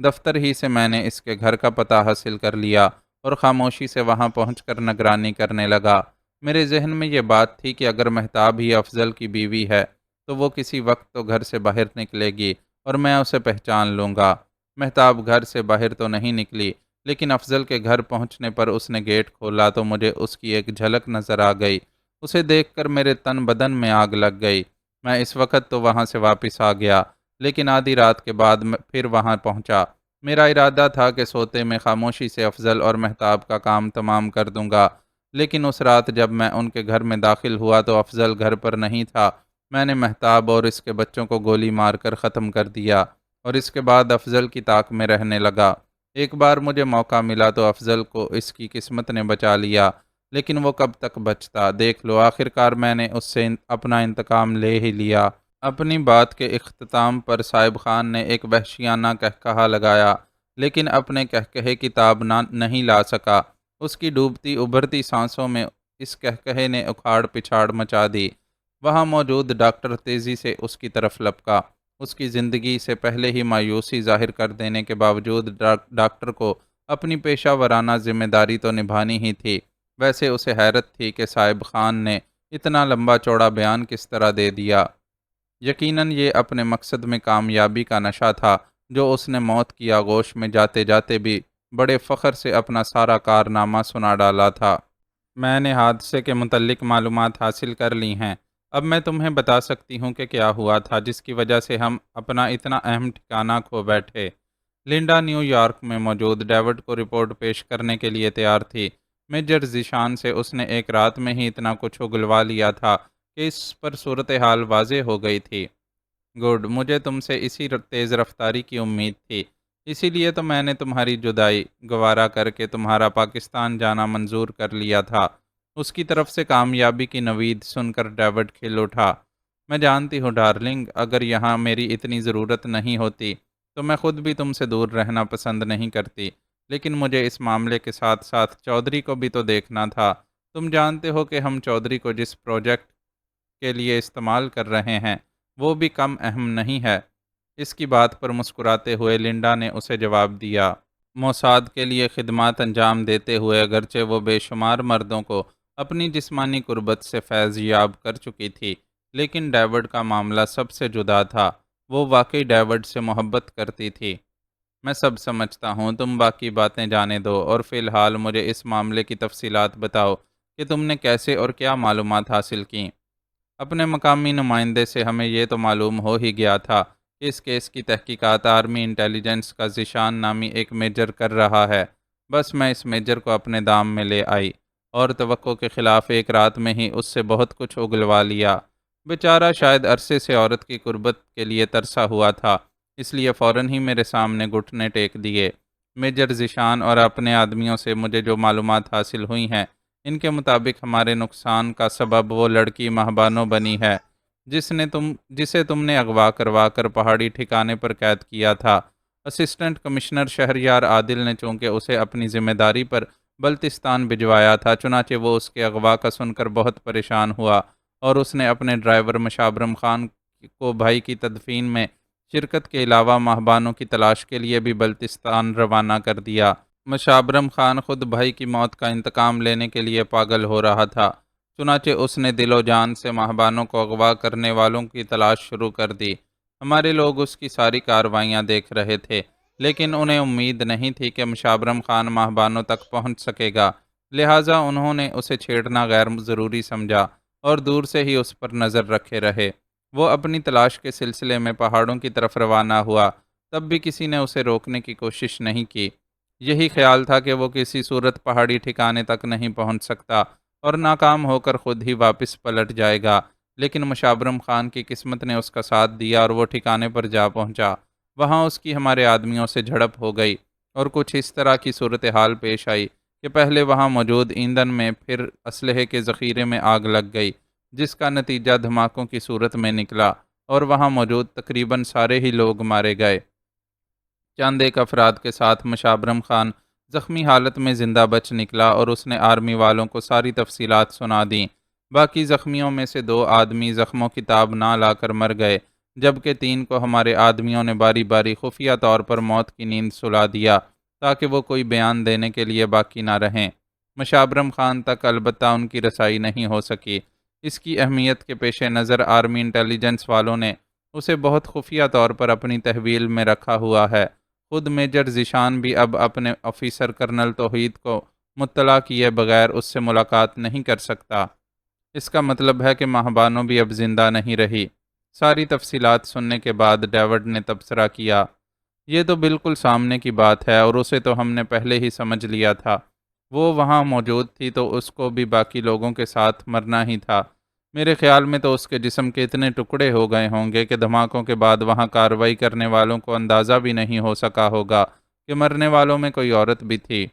دفتر ہی سے میں نے اس کے گھر کا پتہ حاصل کر لیا اور خاموشی سے وہاں پہنچ کر نگرانی کرنے لگا۔ میرے ذہن میں یہ بات تھی کہ اگر مہتاب ہی افضل کی بیوی ہے تو وہ کسی وقت تو گھر سے باہر نکلے گی اور میں اسے پہچان لوں گا۔ مہتاب گھر سے باہر تو نہیں نکلی، لیکن افضل کے گھر پہنچنے پر اس نے گیٹ کھولا تو مجھے اس کی ایک جھلک نظر آ گئی۔ اسے دیکھ کر میرے تن بدن میں آگ لگ گئی۔ میں اس وقت تو وہاں سے واپس آ گیا، لیکن آدھی رات کے بعد پھر وہاں پہنچا۔ میرا ارادہ تھا کہ سوتے میں خاموشی سے افضل اور مہتاب کا کام تمام کر دوں گا، لیکن اس رات جب میں ان کے گھر میں داخل ہوا تو افضل گھر پر نہیں تھا۔ میں نے مہتاب اور اس کے بچوں کو گولی مار کر ختم کر دیا اور اس کے بعد افضل کی طاق میں رہنے لگا۔ ایک بار مجھے موقع ملا تو افضل کو اس کی قسمت نے بچا لیا، لیکن وہ کب تک بچتا؟ دیکھ لو، آخر کار میں نے اس سے اپنا انتقام لے ہی لیا۔ اپنی بات کے اختتام پر صاحب خان نے ایک وحشیانہ کہکہا لگایا، لیکن اپنے کہکہے کی تاب نہیں لا سکا۔ اس کی ڈوبتی ابھرتی سانسوں میں اس کہکہے نے اکھاڑ پچھاڑ مچا دی۔ وہاں موجود ڈاکٹر تیزی سے اس کی طرف لپکا۔ اس کی زندگی سے پہلے ہی مایوسی ظاہر کر دینے کے باوجود ڈاکٹر کو اپنی پیشہ ورانہ ذمہ داری تو نبھانی ہی تھی۔ ویسے اسے حیرت تھی کہ صاحب خان نے اتنا لمبا چوڑا بیان کس طرح دے دیا۔ یقیناً یہ اپنے مقصد میں کامیابی کا نشہ تھا، جو اس نے موت کی آغوش میں جاتے جاتے بھی بڑے فخر سے اپنا سارا کارنامہ سنا ڈالا تھا۔ میں نے حادثے کے متعلق معلومات حاصل کر لی ہیں۔ اب میں تمہیں بتا سکتی ہوں کہ کیا ہوا تھا جس کی وجہ سے ہم اپنا اتنا اہم ٹھکانہ کھو بیٹھے۔ لنڈا نیو یارک میں موجود ڈیوڈ کو رپورٹ پیش کرنے کے لیے تیار تھی۔ میجر ذیشان سے اس نے ایک رات میں ہی اتنا کچھ اگلوا لیا تھا کہ اس پر صورتحال واضح ہو گئی تھی۔ گڈ، مجھے تم سے اسی تیز رفتاری کی امید تھی، اسی لیے تو میں نے تمہاری جدائی گوارا کر کے تمہارا پاکستان جانا منظور کر لیا تھا۔ اس کی طرف سے کامیابی کی نوید سن کر ڈیوڈ کھل اٹھا۔ میں جانتی ہوں ڈارلنگ، اگر یہاں میری اتنی ضرورت نہیں ہوتی تو میں خود بھی تم سے دور رہنا پسند نہیں کرتی، لیکن مجھے اس معاملے کے ساتھ ساتھ چودھری کو بھی تو دیکھنا تھا۔ تم جانتے ہو کہ ہم چودھری کو جس پروجیکٹ کے لیے استعمال کر رہے ہیں وہ بھی کم اہم نہیں ہے۔ اس کی بات پر مسکراتے ہوئے لنڈا نے اسے جواب دیا۔ موساد کے لیے خدمات انجام دیتے ہوئے اگرچہ وہ بے شمار مردوں کو اپنی جسمانی قربت سے فیض یاب کر چکی تھی، لیکن ڈیوڈ کا معاملہ سب سے جدا تھا۔ وہ واقعی ڈیوڈ سے محبت کرتی تھی۔ میں سب سمجھتا ہوں، تم باقی باتیں جانے دو اور فی الحال مجھے اس معاملے کی تفصیلات بتاؤ کہ تم نے کیسے اور کیا معلومات حاصل کیں۔ اپنے مقامی نمائندے سے ہمیں یہ تو معلوم ہو ہی گیا تھا کہ اس کیس کی تحقیقات آرمی انٹیلیجنس کا ذیشان نامی ایک میجر کر رہا ہے۔ بس میں اس میجر کو اپنے دام میں لے آئی اور توقع کے خلاف ایک رات میں ہی اس سے بہت کچھ اگلوا لیا۔ بیچارہ شاید عرصے سے عورت کی قربت کے لیے ترسا ہوا تھا، اس لیے فوراً ہی میرے سامنے گھٹنے ٹیک دیے۔ میجر ذیشان اور اپنے آدمیوں سے مجھے جو معلومات حاصل ہوئی ہیں، ان کے مطابق ہمارے نقصان کا سبب وہ لڑکی مہبانو بنی ہے جسے تم نے اغوا کروا کر پہاڑی ٹھکانے پر قید کیا تھا۔ اسسٹنٹ کمشنر شہریار عادل نے چونکہ اسے اپنی ذمہ داری پر بلتستان بھجوایا تھا، چنانچہ وہ اس کے اغوا کا سن کر بہت پریشان ہوا اور اس نے اپنے ڈرائیور مشابرم خان کو بھائی کی تدفین میں شرکت کے علاوہ مہبانوں کی تلاش کے لیے بھی بلتستان روانہ کر دیا۔ مشابرم خان خود بھائی کی موت کا انتقام لینے کے لیے پاگل ہو رہا تھا، چنانچہ اس نے دل و جان سے مہبانوں کو اغوا کرنے والوں کی تلاش شروع کر دی۔ ہمارے لوگ اس کی ساری کارروائیاں دیکھ رہے تھے، لیکن انہیں امید نہیں تھی کہ مشابرم خان مہبانوں تک پہنچ سکے گا، لہٰذا انہوں نے اسے چھیڑنا غیر ضروری سمجھا اور دور سے ہی اس پر نظر رکھے رہے۔ وہ اپنی تلاش کے سلسلے میں پہاڑوں کی طرف روانہ ہوا، تب بھی کسی نے اسے روکنے کی کوشش نہیں کی۔ یہی خیال تھا کہ وہ کسی صورت پہاڑی ٹھکانے تک نہیں پہنچ سکتا اور ناکام ہو کر خود ہی واپس پلٹ جائے گا، لیکن مشابرم خان کی قسمت نے اس کا ساتھ دیا اور وہ ٹھکانے پر جا پہنچا۔ وہاں اس کی ہمارے آدمیوں سے جھڑپ ہو گئی اور کچھ اس طرح کی صورتحال پیش آئی کہ پہلے وہاں موجود ایندھن میں پھر اسلحے کے ذخیرے میں آگ لگ گئی، جس کا نتیجہ دھماکوں کی صورت میں نکلا اور وہاں موجود تقریباً سارے ہی لوگ مارے گئے۔ چند ایک افراد کے ساتھ مشابرم خان زخمی حالت میں زندہ بچ نکلا اور اس نے آرمی والوں کو ساری تفصیلات سنا دیں۔ باقی زخمیوں میں سے 2 آدمی زخموں کی تاب نہ لا کر مر گئے، جبکہ 3 کو ہمارے آدمیوں نے باری باری خفیہ طور پر موت کی نیند سلا دیا تاکہ وہ کوئی بیان دینے کے لیے باقی نہ رہیں۔ مشابرم خان تک البتہ ان کی رسائی نہیں ہو سکی۔ اس کی اہمیت کے پیش نظر آرمی انٹیلیجنس والوں نے اسے بہت خفیہ طور پر اپنی تحویل میں رکھا ہوا ہے۔ خود میجر ذیشان بھی اب اپنے آفیسر کرنل توحید کو مطلع کیے بغیر اس سے ملاقات نہیں کر سکتا۔ اس کا مطلب ہے کہ مہبانو بھی اب زندہ نہیں رہی۔ ساری تفصیلات سننے کے بعد ڈیوڈ نے تبصرہ کیا، یہ تو بالکل سامنے کی بات ہے اور اسے تو ہم نے پہلے ہی سمجھ لیا تھا۔ وہ وہاں موجود تھی تو اس کو بھی باقی لوگوں کے ساتھ مرنا ہی تھا۔ میرے خیال میں تو اس کے جسم کے اتنے ٹکڑے ہو گئے ہوں گے کہ دھماکوں کے بعد وہاں کارروائی کرنے والوں کو اندازہ بھی نہیں ہو سکا ہوگا کہ مرنے والوں میں کوئی عورت بھی تھی۔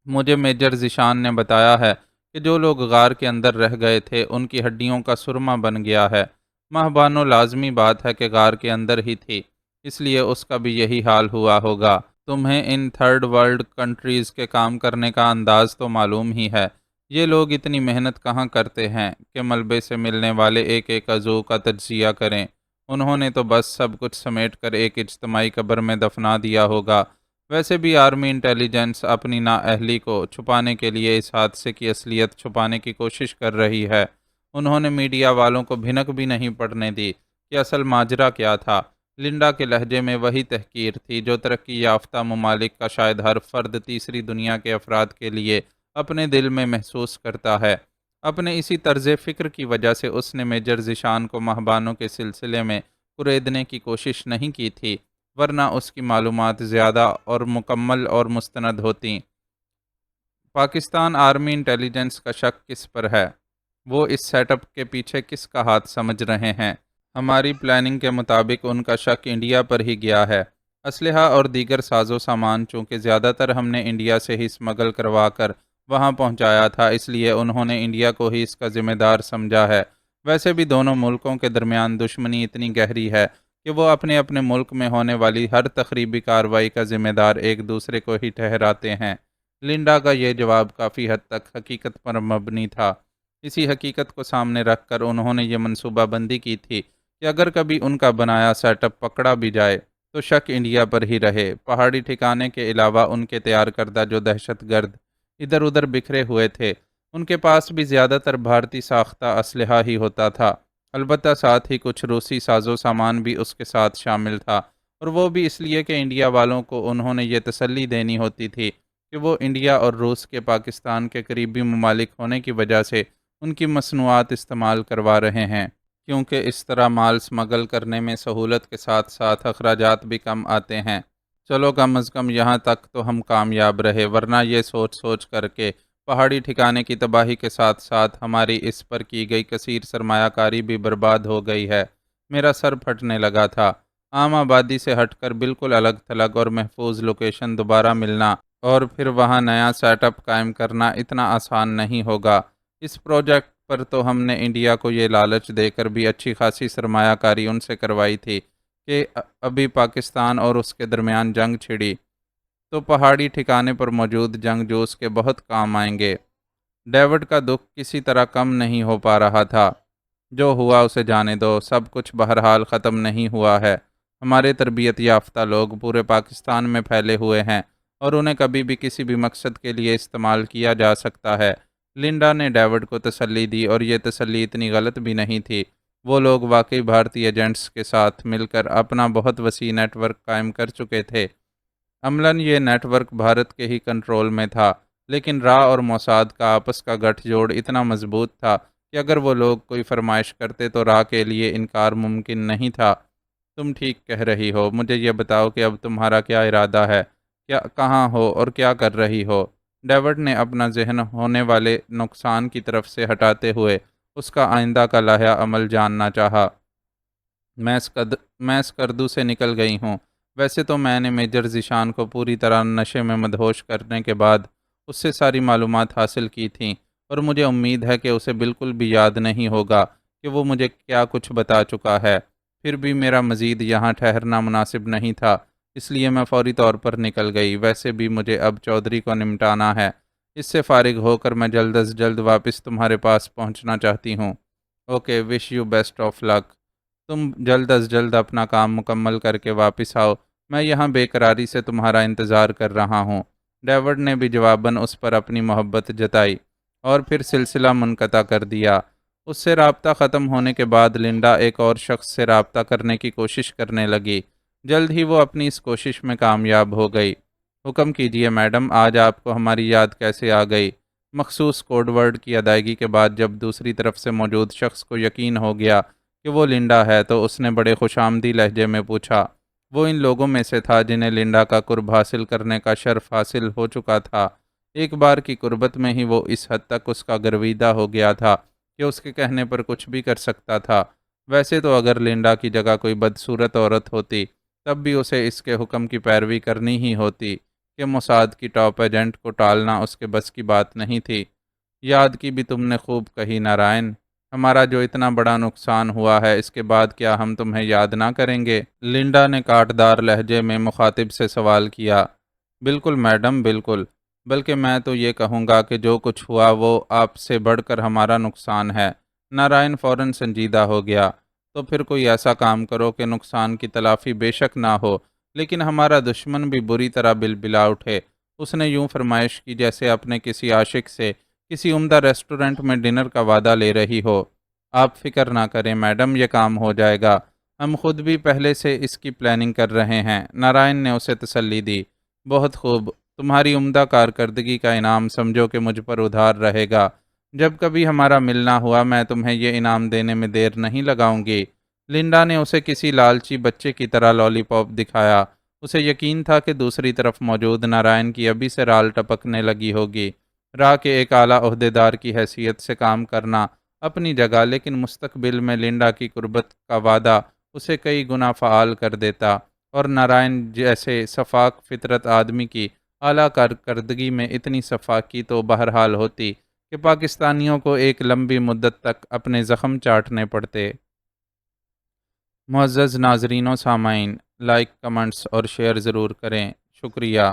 مجھے میجر ذیشان نے بتایا ہے کہ جو لوگ غار کے اندر رہ گئے تھے ان کی ہڈیوں کا سرما بن گیا ہے۔ ماہبانو لازمی بات ہے کہ غار کے اندر ہی تھی، اس لیے اس کا بھی یہی حال ہوا ہوگا۔ تمہیں ان تھرڈ ورلڈ کنٹریز کے کام کرنے کا انداز تو معلوم ہی ہے۔ یہ لوگ اتنی محنت کہاں کرتے ہیں کہ ملبے سے ملنے والے ایک ایک عضو کا تجزیہ کریں۔ انہوں نے تو بس سب کچھ سمیٹ کر ایک اجتماعی قبر میں دفنا دیا ہوگا۔ ویسے بھی آرمی انٹیلیجنس اپنی نااہلی کو چھپانے کے لیے اس حادثے کی اصلیت چھپانے کی کوشش کر رہی ہے۔ انہوں نے میڈیا والوں کو بھنک بھی نہیں پڑنے دی کہ اصل ماجرا کیا تھا۔ لنڈا کے لہجے میں وہی تحقیر تھی جو ترقی یافتہ ممالک کا شاید ہر فرد تیسری دنیا کے افراد کے لیے اپنے دل میں محسوس کرتا ہے۔ اپنے اسی طرز فکر کی وجہ سے اس نے میجر ذیشان کو مہبانوں کے سلسلے میں کریدنے کی کوشش نہیں کی تھی، ورنہ اس کی معلومات زیادہ اور مکمل اور مستند ہوتیں۔ پاکستان آرمی انٹیلیجنس کا شک کس پر ہے؟ وہ اس سیٹ اپ کے پیچھے کس کا ہاتھ سمجھ رہے ہیں؟ ہماری پلاننگ کے مطابق ان کا شک انڈیا پر ہی گیا ہے۔ اسلحہ اور دیگر ساز و سامان چونکہ زیادہ تر ہم نے انڈیا سے ہی اسمگل کروا کر وہاں پہنچایا تھا، اس لیے انہوں نے انڈیا کو ہی اس کا ذمہ دار سمجھا ہے۔ ویسے بھی دونوں ملکوں کے درمیان دشمنی اتنی گہری ہے کہ وہ اپنے اپنے ملک میں ہونے والی ہر تخریبی کارروائی کا ذمہ دار ایک دوسرے کو ہی ٹھہراتے ہیں۔ لنڈا کا یہ جواب کافی حد تک حقیقت پر مبنی تھا۔ اسی حقیقت کو سامنے رکھ کر انہوں نے یہ منصوبہ بندی کی تھی کہ اگر کبھی ان کا بنایا سیٹ اپ پکڑا بھی جائے تو شک انڈیا پر ہی رہے۔ پہاڑی ٹھکانے کے علاوہ ان کے تیار کردہ جو دہشت گرد ادھر ادھر بکھرے ہوئے تھے، ان کے پاس بھی زیادہ تر بھارتی ساختہ اسلحہ ہی ہوتا تھا، البتہ ساتھ ہی کچھ روسی ساز و سامان بھی اس کے ساتھ شامل تھا، اور وہ بھی اس لیے کہ انڈیا والوں کو انہوں نے یہ تسلی دینی ہوتی تھی کہ وہ انڈیا اور روس کے پاکستان کے قریبی ممالک ہونے کی وجہ سے ان کی مصنوعات استعمال کروا رہے ہیں، کیونکہ اس طرح مال اسمگل کرنے میں سہولت کے ساتھ ساتھ اخراجات بھی کم آتے ہیں۔ چلو کم از کم یہاں تک تو ہم کامیاب رہے، ورنہ یہ سوچ سوچ کر کے پہاڑی ٹھکانے کی تباہی کے ساتھ ساتھ ہماری اس پر کی گئی کثیر سرمایہ کاری بھی برباد ہو گئی ہے۔ میرا سر پھٹنے لگا تھا۔ عام آبادی سے ہٹ کر بالکل الگ تھلگ اور محفوظ لوکیشن دوبارہ ملنا اور پھر وہاں نیا سیٹ اپ قائم کرنا اتنا آسان نہیں ہوگا۔ اس پروجیکٹ پر تو ہم نے انڈیا کو یہ لالچ دے کر بھی اچھی خاصی سرمایہ کاری ان سے کروائی تھی کہ ابھی پاکستان اور اس کے درمیان جنگ چھڑی تو پہاڑی ٹھکانے پر موجود جنگجو کے بہت کام آئیں گے۔ ڈیوڈ کا دکھ کسی طرح کم نہیں ہو پا رہا تھا۔ جو ہوا اسے جانے دو، سب کچھ بہرحال ختم نہیں ہوا ہے۔ ہمارے تربیت یافتہ لوگ پورے پاکستان میں پھیلے ہوئے ہیں اور انہیں کبھی بھی کسی بھی مقصد کے لیے استعمال کیا جا سکتا ہے۔ لنڈا نے ڈیوڈ کو تسلی دی، اور یہ تسلی اتنی غلط بھی نہیں تھی۔ وہ لوگ واقعی بھارتی ایجنٹس کے ساتھ مل کر اپنا بہت وسیع نیٹ ورک قائم کر چکے تھے۔ عملاً یہ نیٹ ورک بھارت کے ہی کنٹرول میں تھا، لیکن را اور موساد کا آپس کا گٹھ جوڑ اتنا مضبوط تھا کہ اگر وہ لوگ کوئی فرمائش کرتے تو را کے لیے انکار ممکن نہیں تھا۔ تم ٹھیک کہہ رہی ہو۔ مجھے یہ بتاؤ کہ اب تمہارا کیا ارادہ ہے، کہاں ہو اور کیا کر رہی ہو؟ ڈیوڈ نے اپنا ذہن ہونے والے نقصان کی طرف سے ہٹاتے ہوئے اس کا آئندہ کا لائحہ عمل جاننا چاہا۔ میں اسکردو سے نکل گئی ہوں۔ ویسے تو میں نے میجر ذیشان کو پوری طرح نشے میں مدہوش کرنے کے بعد اس سے ساری معلومات حاصل کی تھیں، اور مجھے امید ہے کہ اسے بالکل بھی یاد نہیں ہوگا کہ وہ مجھے کیا کچھ بتا چکا ہے۔ پھر بھی میرا مزید یہاں ٹھہرنا مناسب نہیں تھا، اس لیے میں فوری طور پر نکل گئی۔ ویسے بھی مجھے اب چودھری کو نمٹانا ہے، اس سے فارغ ہو کر میں جلد از جلد واپس تمہارے پاس پہنچنا چاہتی ہوں۔ Okay, wish you best of luck. تم جلد از جلد اپنا کام مکمل کر کے واپس آؤ، میں یہاں بے قراری سے تمہارا انتظار کر رہا ہوں۔ ڈیوڈ نے بھی جواباً اس پر اپنی محبت جتائی اور پھر سلسلہ منقطع کر دیا۔ اس سے رابطہ ختم ہونے کے بعد لنڈا ایک اور شخص سے رابطہ کرنے کی کوشش کرنے لگی۔ جلد ہی وہ اپنی اس کوشش میں کامیاب ہو گئی۔ حکم کیجیے میڈم، آج آپ کو ہماری یاد کیسے آ گئی؟ مخصوص کوڈ ورڈ کی ادائیگی کے بعد جب دوسری طرف سے موجود شخص کو یقین ہو گیا کہ وہ لنڈا ہے تو اس نے بڑے خوشامدی لہجے میں پوچھا۔ وہ ان لوگوں میں سے تھا جنہیں لنڈا کا قرب حاصل کرنے کا شرف حاصل ہو چکا تھا۔ ایک بار کی قربت میں ہی وہ اس حد تک اس کا گرویدہ ہو گیا تھا کہ اس کے کہنے پر کچھ بھی کر سکتا تھا۔ ویسے تو اگر لنڈا کی جگہ کوئی بدصورت عورت ہوتی تب بھی اسے اس کے حکم کی پیروی کرنی ہی ہوتی کہ موساد کی ٹاپ ایجنٹ کو ٹالنا اس کے بس کی بات نہیں تھی۔ یاد کی بھی تم نے خوب کہی نارائن، ہمارا جو اتنا بڑا نقصان ہوا ہے اس کے بعد کیا ہم تمہیں یاد نہ کریں گے؟ لنڈا نے کاٹدار لہجے میں مخاطب سے سوال کیا۔ بالکل میڈم، بالکل، بلکہ میں تو یہ کہوں گا کہ جو کچھ ہوا وہ آپ سے بڑھ کر ہمارا نقصان ہے۔ نارائن فوراً سنجیدہ ہو گیا۔ تو پھر کوئی ایسا کام کرو کہ نقصان کی تلافی بے شک نہ ہو، لیکن ہمارا دشمن بھی بری طرح بلبلا اٹھے۔ اس نے یوں فرمائش کی جیسے اپنے کسی عاشق سے کسی عمدہ ریسٹورنٹ میں ڈنر کا وعدہ لے رہی ہو۔ آپ فکر نہ کریں میڈم، یہ کام ہو جائے گا۔ ہم خود بھی پہلے سے اس کی پلاننگ کر رہے ہیں۔ نارائن نے اسے تسلی دی۔ بہت خوب، تمہاری عمدہ کارکردگی کا انعام سمجھو کہ مجھ پر ادھار رہے گا۔ جب کبھی ہمارا ملنا ہوا میں تمہیں یہ انعام دینے میں دیر نہیں لگاؤں گی۔ لنڈا نے اسے کسی لالچی بچے کی طرح لالی پاپ دکھایا۔ اسے یقین تھا کہ دوسری طرف موجود نارائن کی ابھی سے رال ٹپکنے لگی ہوگی۔ راہ کے ایک اعلیٰ عہدیدار کی حیثیت سے کام کرنا اپنی جگہ، لیکن مستقبل میں لنڈا کی قربت کا وعدہ اسے کئی گنا فعال کر دیتا، اور نارائن جیسے صفاک فطرت آدمی کی اعلیٰ کارکردگی میں اتنی صفاکی تو بہرحال ہوتی کہ پاکستانیوں کو ایک لمبی مدت تک اپنے زخم چاٹنے پڑتے۔ معزز ناظرین و سامعین، لائک، کمنٹس اور شیئر ضرور کریں۔ شکریہ۔